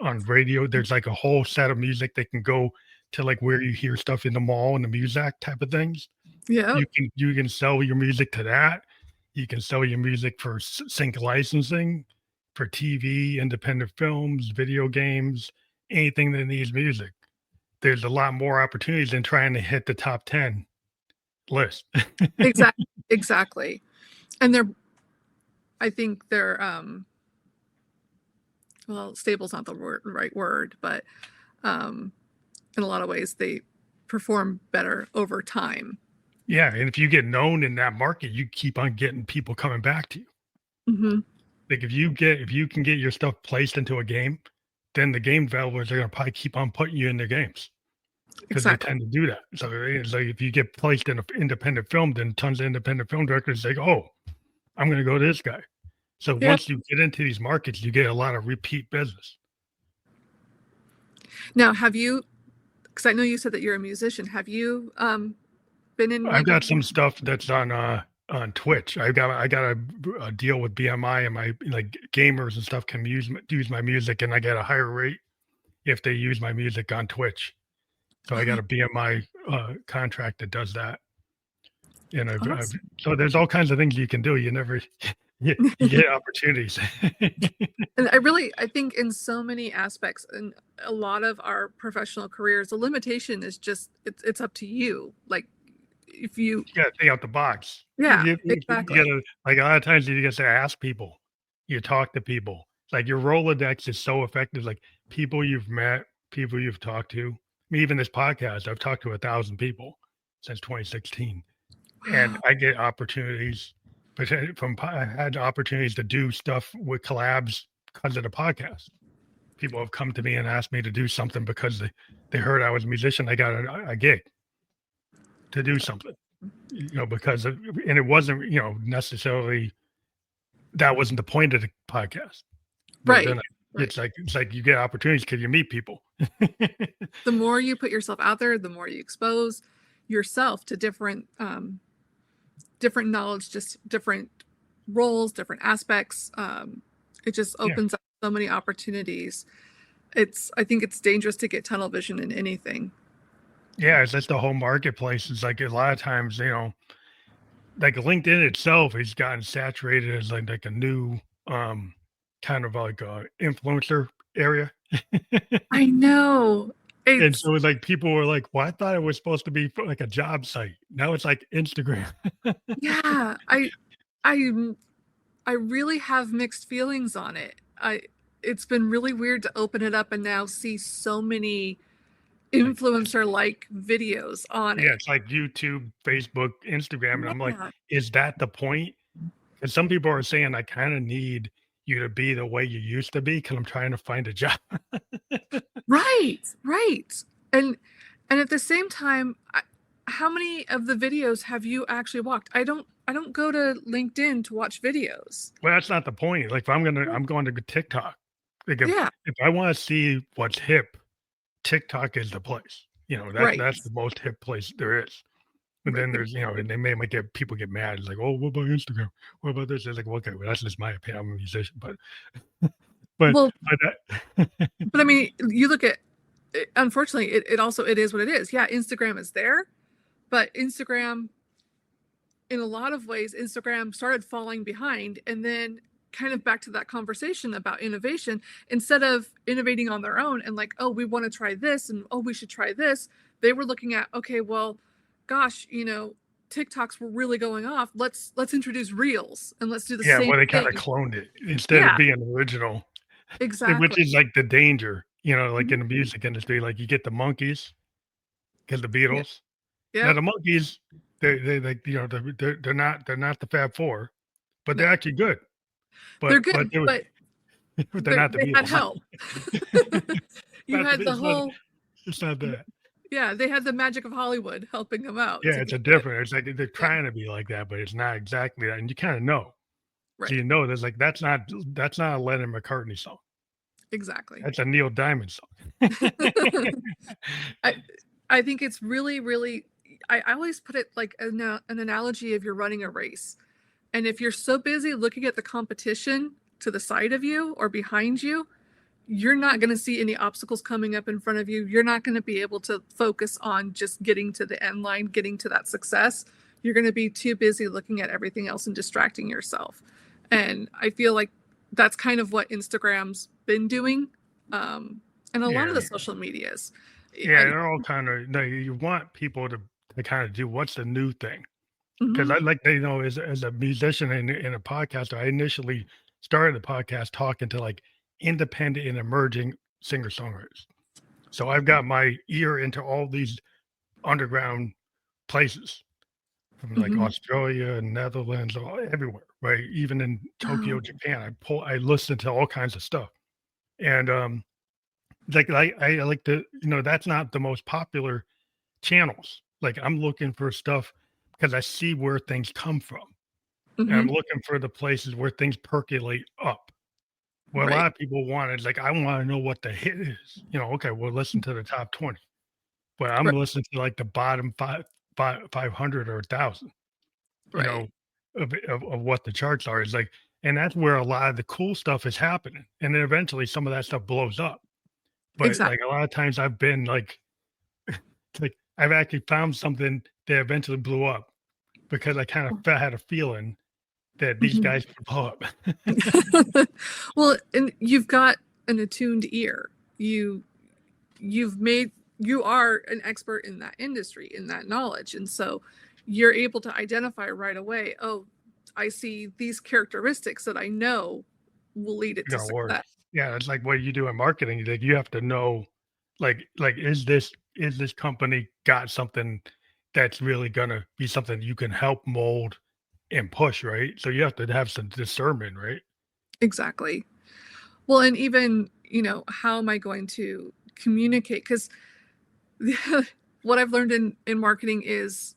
on radio. There's like a whole set of music that can go to like where you hear stuff in the mall and the music type of things. Yeah. You can sell your music to that. You can sell your music for sync licensing, for TV, independent films, video games, anything that needs music. There's a lot more opportunities than trying to hit the top 10 list. Exactly. And I think they're well, stable's not the right word, but um in a lot of ways they perform better over time. Yeah, and if you get known in that market, you keep on getting people coming back to you. Hmm. Like if you can get your stuff placed into a game, then the game developers are gonna probably keep on putting you in their games because they Exactly. tend to do that. So it's like if you get placed in an independent film, then tons of independent film directors say, "Oh, I'm gonna go to this guy." So Yeah. once you get into these markets, you get a lot of repeat business. Now, have you, because I know you said that you're a musician, have you been in I've maybe got some stuff that's on Twitch. I got a deal with BMI, and my like gamers and stuff can use my music, and I get a higher rate if they use my music on Twitch. So I got a BMI contract that does that. And awesome. so there's all kinds of things you can do. You never you get opportunities. And I think in so many aspects in a lot of our professional careers, the limitation is just it's up to you. Like if you You gotta think out the box. yeah, You exactly. gotta like a lot of times you get to ask people. You talk to people. Like your Rolodex is so effective. Like people you've met, people you've talked to. I mean, even this podcast, I've talked to 1,000 people since 2016, and Wow. I get opportunities. But I had opportunities to do stuff with collabs because of the podcast. People have come to me and asked me to do something because they heard I was a musician. I got a gig to do something, because and it wasn't, necessarily that wasn't the point of the podcast. But Right. then Right. it's like you get opportunities because you meet people. The more you put yourself out there, the more you expose yourself to different knowledge, just different roles, different aspects. It just Yeah. opens up so many opportunities. I think it's dangerous to get tunnel vision in anything. Yeah, it's just the whole marketplace. It's like a lot of times, like LinkedIn itself has gotten saturated as like a new kind of like influencer area. I know. And It's so it's like people were like, well, I thought it was supposed to be for like a job site. Now it's like Instagram. yeah, I I really have mixed feelings on it. I It's been really weird to open it up and now see so many Like, influencer like videos on yeah, it. it's like YouTube, Facebook, Instagram. And I'm like, Yeah. is that the point? And some people are saying I kind of need you to be the way you used to be because I'm trying to find a job. Right, right. And and at the same time, how many of the videos have you actually watched? I don't go to LinkedIn to watch videos. Well, that's not the point. Like, if I'm going to TikTok. Like, Yeah, if I want to see what's hip, TikTok is the place. right. That's the most hip place there is. And Right. then there's, and they might get people get mad. It's like, oh, what about Instagram? What about this? It's like, well, okay, well, that's just my opinion. I'm a musician, but Well, that, but I mean, you look at unfortunately, it also it is what it is. Yeah, Instagram is there, but Instagram in a lot of ways, Instagram started falling behind. And then, kind of back to that conversation about innovation, instead of innovating on their own and like, oh, we want to try this and oh, we should try this, they were looking at, okay, well, gosh, TikToks were really going off. Let's introduce reels and let's do the yeah, same well, they kind of thing. cloned it instead of Yeah, being original, which exactly. is like the danger, like Mhm. in the music industry, like you get the monkeys because the Yeah. Beatles. Now Yep. the monkeys, they like, they're not the Fab Four, but they're No, actually good. they're But good, they were, but but they're not the they had Beatles. help. You Not the had the Beatles. whole, It's not that. yeah, they had the magic of Hollywood helping them out Yeah, to it's a get good. different. It's like they're Yeah, trying to be like that, but it's not exactly that, and you kinda know. So right. you know there's like that's not a Lennon McCartney song. Exactly. That's a Neil Diamond song. I I think it's really, really I always put it like an analogy of you're running a race. And if you're so busy looking at the competition to the side of you or behind you, you're not going to see any obstacles coming up in front of you. You're not going to be able to focus on just getting to the end line, getting to that success. You're going to be too busy looking at everything else and distracting yourself. And I feel like that's kind of what Instagram's been doing. And a lot of Yeah. the social medias. Yeah, I, they're all kinda you want people to kinda do what's the new thing. Because mhm. I like, as a musician and a podcaster, I initially started the podcast talking to, like, independent and emerging singer-songwriters. So I've got my ear into all these underground places from, like, Mhm. Australia, Netherlands, all everywhere, right? Even in Tokyo, Oh, Japan, I listen to all kinds of stuff. And, like, I like to, that's not the most popular channels. Like, I'm looking for stuff because I see where things come from, and I'm mhm. looking for the places where things percolate up. What a Right. lot of people want is like, I wanna know what the hit is. Okay, well, listen to the top 20, but I'm Right. listening to, like, the bottom 500 or 1,000, you Right. know, of what the charts are. Is like, and that's where a lot of the cool stuff is happening, and then eventually some of that stuff blows up. But, Exactly. like, a lot of times I've been like, it's like, I've actually found something that eventually blew up because I kind of had a feeling that these Mhm. guys could blow up. Well, and you've got an attuned ear. You've made you are an expert in that industry, in that knowledge. And so you're able to identify right away, oh, I see these characteristics that I know will lead it to Gonna work. success. Yeah, it's like what you do in marketing. Like, you have to know, like, is this company got something that's really gonna be something you can help mold and push, right? So you have to have some discernment, right? Exactly. Well, and even how am I going to communicate? Because what I've learned in marketing is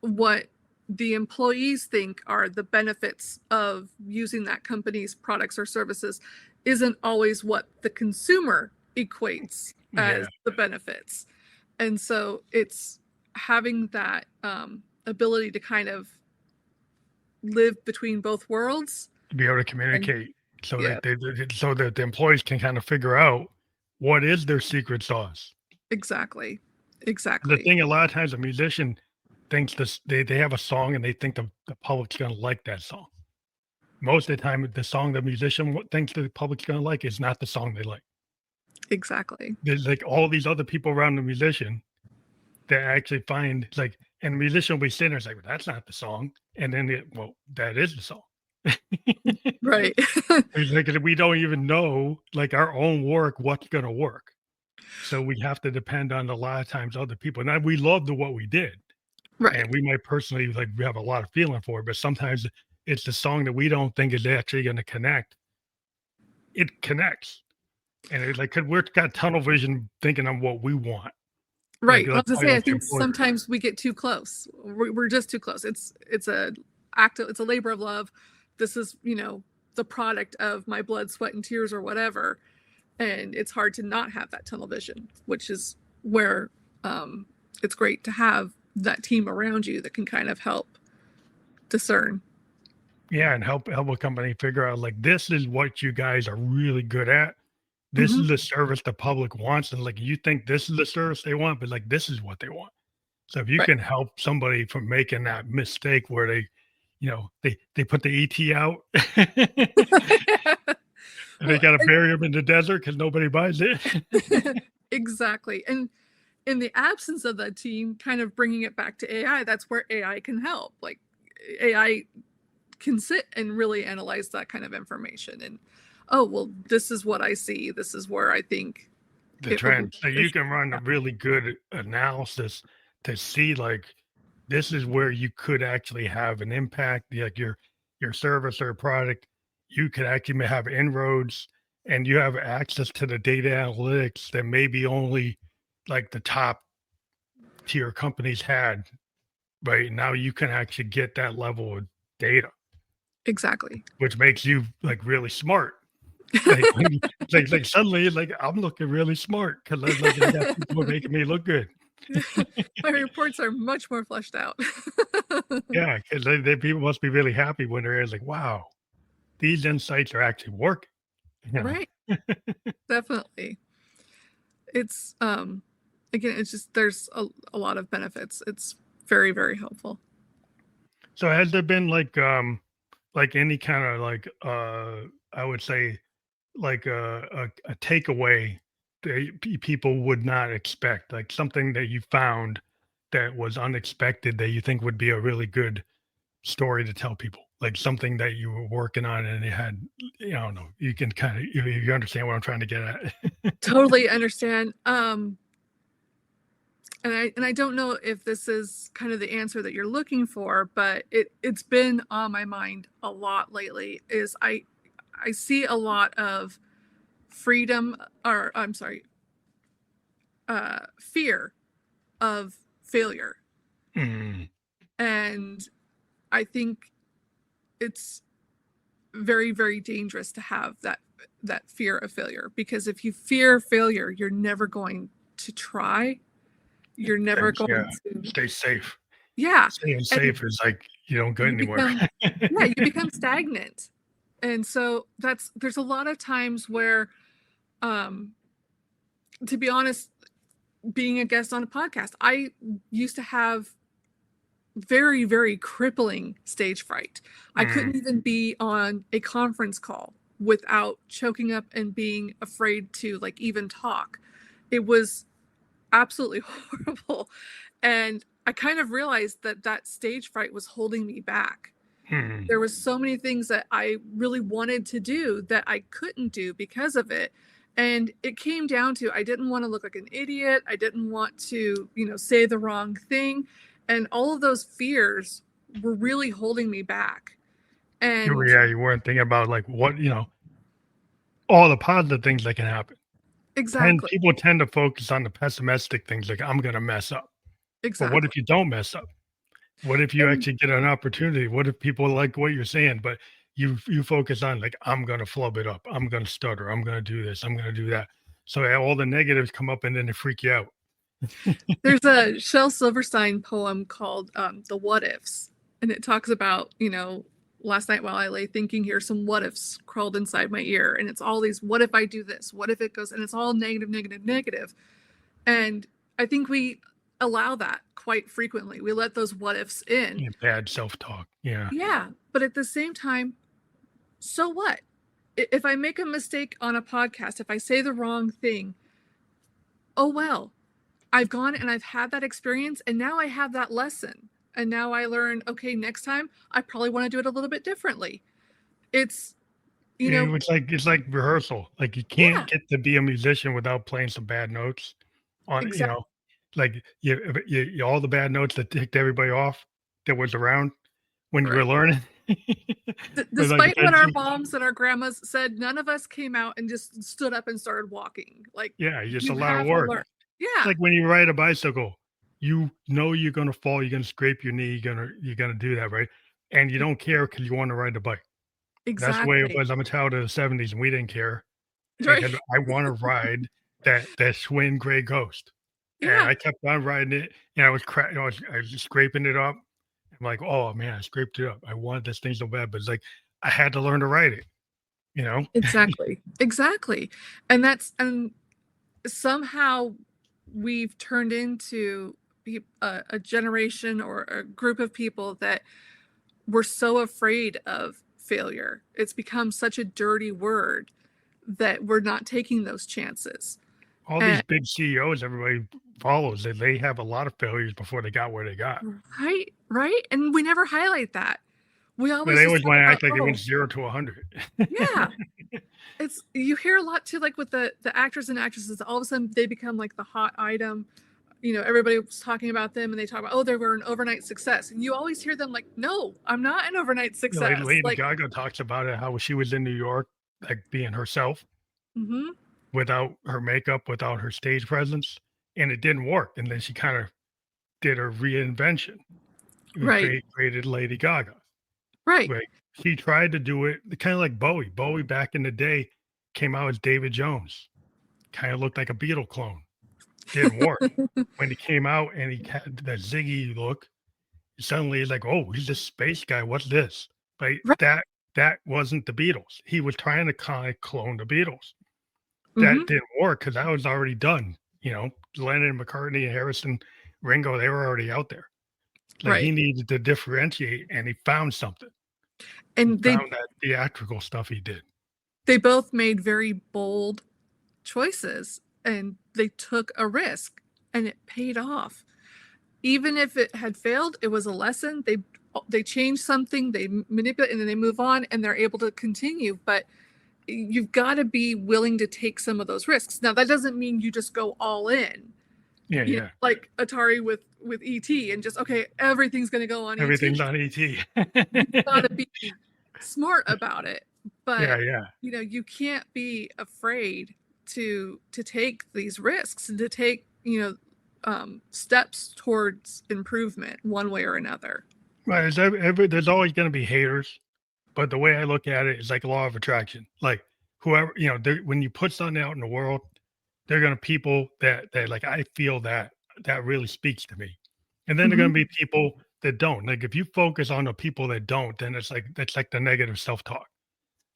what the employees think are the benefits of using that company's products or services isn't always what the consumer equates Yeah. as the benefits. And so it's having that ability to kind of live between both worlds. To be able to And communicate so yeah, that so that the employees can kind of figure out what is their secret sauce. exactly. The Exactly. thing a lot of times a musician thinks this they have a song and they think the public's gonna like that song. Most of the time, the song the musician thinks the public's gonna like is not the song they like. Exactly. There's like all these other people around the musician that actually find like, and the musician will be sitting there it's like, well, that's not the song. And then well, that is the song. Right. It's like we don't even know like our own work, what's gonna work. So we have to depend on a lot of times other people. Now we love the what we did. Right. And we might personally like we have a lot of feeling for it, but sometimes it's the song that we don't think is actually gonna connect. It connects. And it's like 'cause we're got tunnel vision thinking on what we want. Right. I was Like gonna probably say, I like the think employer. sometimes we get too close. We're just too close. It's a it's a labor of love. This is, the product of my blood, sweat, and tears or whatever. And it's hard to not have that tunnel vision, which is where it's great to have that team around you that can kind of help discern. Yeah, and help a company figure out like this is what you guys are really good at. This Hmm. is the service the public wants. And like you think this is the service they want, but like this is what they want. So if you Right. can help somebody from making that mistake where they put the ET out and they Well, got to bury them in the desert because nobody buys it. exactly. And in the absence of that team, kind of bringing it back to AI, that's where AI can help. Like AI can sit and really analyze that kind of information. And, oh, well, this is what I see. This is where I think The it would be trend. So you beneficial. can run a really good analysis to see like this is where you could actually have an impact, like your service or product. You could actually have inroads and you have access to the data analytics that maybe only like the top tier companies had. Right now, you can actually get that level of data, Exactly. which makes you like really smart. Like, like suddenly, like I'm looking really smart because I got people making me look good. My reports are much more fleshed out. Yeah, because people must be really happy when they're like, wow, these insights are actually working. You know. Right. Definitely. It's again, it's just there's a lot of benefits. It's very, very helpful. So has there been like any kind of like I would say like a takeaway that people would not expect, like something that you found that was unexpected that you think would be a really good story to tell people, like something that you were working on and it had, I don't know, you can kind of you understand what I'm trying to get at. Totally understand. And I don't know if this is kind of the answer that you're looking for, but it's been on my mind a lot lately. Is I see a lot of freedom, or I'm sorry, fear of failure, Mm, and I think it's very, very dangerous to have that fear of failure, because if you fear failure, you're never going to try. You're never and yeah, going to, stay safe. yeah. Staying And safe is like you don't go you anywhere. become, yeah, you become stagnant. And so there's a lot of times where, um, to be honest, being a guest on a podcast, I used to have very, very crippling stage fright. I Mm, couldn't even be on a conference call without choking up and being afraid to like even talk. It was absolutely horrible. And I kind of realized that that stage fright was holding me back. mm. There was so many things that I really wanted to do that I couldn't do because of it. And it came down to I didn't want to look like an idiot. I didn't want to, say the wrong thing. And all of those fears were really holding me back. And Yeah, you weren't thinking about like what all the positive things that can happen. Exactly. People tend to focus on the pessimistic things like I'm gonna mess up. But what if Exactly. you don't mess up? What if you And actually get an opportunity? What if people like what you're saying, but you focus on like I'm gonna flub it up, I'm gonna stutter, I'm gonna do this, I'm gonna do that. So all the negatives come up and then they freak you out. there's a Shel Silverstein poem called The What Ifs. And it talks about, last night while I lay thinking here, some what ifs crawled inside my ear. And it's all these, what if I do this? What if it goes? And it's all negative, negative, negative. And I think we allow that quite frequently. We let those what ifs in. Yeah, bad self-talk. Yeah. Yeah. But at the same time, so what? If I make a mistake on a podcast, if I say the wrong thing, oh well, I've gone and I've had that experience and now I have that lesson. And now I learn, okay, next time I probably want to do it a little bit differently. It's, you know, It's like rehearsal. Like you yeah, can't get to be a musician without playing some bad notes on, exactly. like all the bad notes that ticked everybody off that was around when you were Right. learning. But like Despite what our eventually, moms and our grandmas said, none of us came out and just stood up and started walking. Like, yeah, it's just a you lot of have to work. learn. It's Yeah, like when you ride a bicycle, you know you're gonna fall, you're gonna scrape your knee, you're gonna do that, right? And you don't care because you want to ride the bike. That's the way it exactly. was. I'm a child of the '70s, and we didn't care Right. because I want to ride that Schwinn Gray Ghost, and Yeah, I kept on riding it, and I was just scraping it up. I'm like, oh man, I scraped it up. I wanted this thing so bad, but it's like I had to learn to ride it, you know? exactly. Exactly. And somehow we've turned into a generation or a group of people that we're so afraid of failure. It's become such a dirty word that we're not taking those chances. All these And big CEOs, everybody follows that they have a lot of failures before they got where they got. right, right. And we never highlight that. We But always they just always talk want to about, act like it went oh, 0 to 100. yeah. It's you hear a lot too, like with the actors and actresses, all of a sudden they become like the hot item. Everybody was talking about them and they talk about, oh, they were an overnight success. And you always hear them like, no, I'm not an overnight success. Lady Like, Gaga talks about it, how she was in New York, like being herself mm-hmm, without her makeup, without her stage presence, and it didn't work. And then she kind of did a reinvention. We right, created Lady Gaga. right. Right. She tried to do it kind of like Bowie. Bowie back in the day came out as David Jones, kind of looked like a Beatle clone. Didn't work. When he came out and he had that Ziggy look, suddenly he's like, "Oh, he's this space guy. What's this?" But Right. that wasn't the Beatles. He was trying to kind of clone the Beatles. That Mm-hmm. didn't work because that was already done. Lennon, McCartney, Harrison, Ringo, they were already out there. Like he Right. needed to differentiate, and he found something. He And they found that theatrical stuff he did. they both made very bold choices and they took a risk and it paid off. Even if it had failed, it was a lesson. They change something, they manipulate, and then they move on and they're able to continue. But you've got to be willing to take some of those risks. Now, that doesn't mean you just go all in, Yeah, yeah. like Atari with ET and just, okay, everything's going to go on ET. Everything's on ET. You've got to be smart about it. Yeah, But, yeah. you can't be afraid to take these risks and to take, steps towards improvement one way or another. Right. There's always going to be haters, but the way I look at it is like law of attraction. Like whoever, when you put something out in the world, they're going to people that like, I feel that really speaks to me. And then there are going Hmm. to be people that don't. Like if you focus on the people that don't, then that's like the negative self-talk.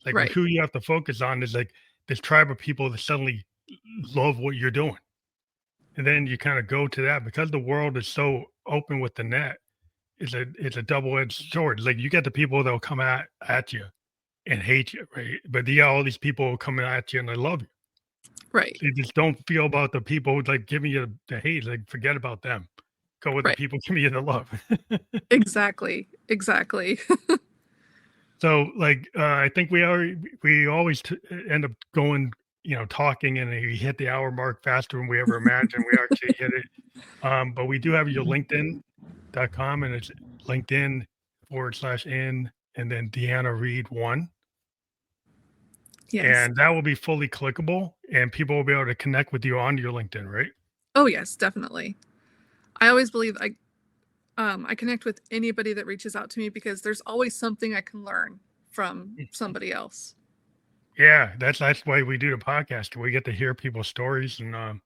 Like Right. who you have to focus on is like this tribe of people that suddenly love what you're doing. And then you kind of go to that because the world is so open with the net. It's a double-edged sword. Like you get the people that'll come at you and hate you, right? But you got all these people coming at you and they love you. Right. So you just don't feel about the people like giving you the hate. Like forget about them. Go with the Right. people giving you the love. Exactly. Exactly. So like I think we always end up going, talking and we hit the hour mark faster than we ever imagined. We actually hit it. But we do have your LinkedIn.com and it's LinkedIn /in and then Deanna Read 1. Yes. and that will be fully clickable, and people will be able to connect with you on your LinkedIn, right? Oh yes, definitely. I always believe I connect with anybody that reaches out to me because there's always something I can learn from somebody else. Yeah, that's why we do the podcast. We get to hear people's stories, and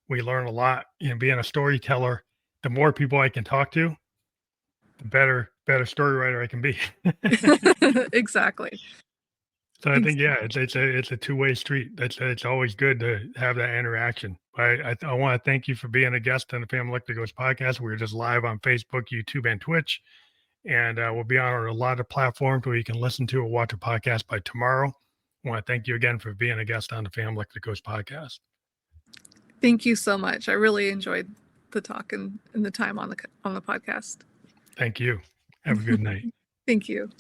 we learn a lot. You know, being a storyteller, the more people I can talk to, the better story writer I can be. Exactly. So I think, Ex- yeah, it's a two-way street. It's always good to have that interaction. I want to thank you for being a guest on the Family Electric Ghost podcast. We're just live on Facebook, YouTube, and Twitch, and we'll be on a lot of platforms where you can listen to or watch a podcast by tomorrow. I want to thank you again for being a guest on the Family Electric Ghost podcast. Thank you so much. I really enjoyed the talk and the time on the podcast. Thank you. Have a good night. Thank you.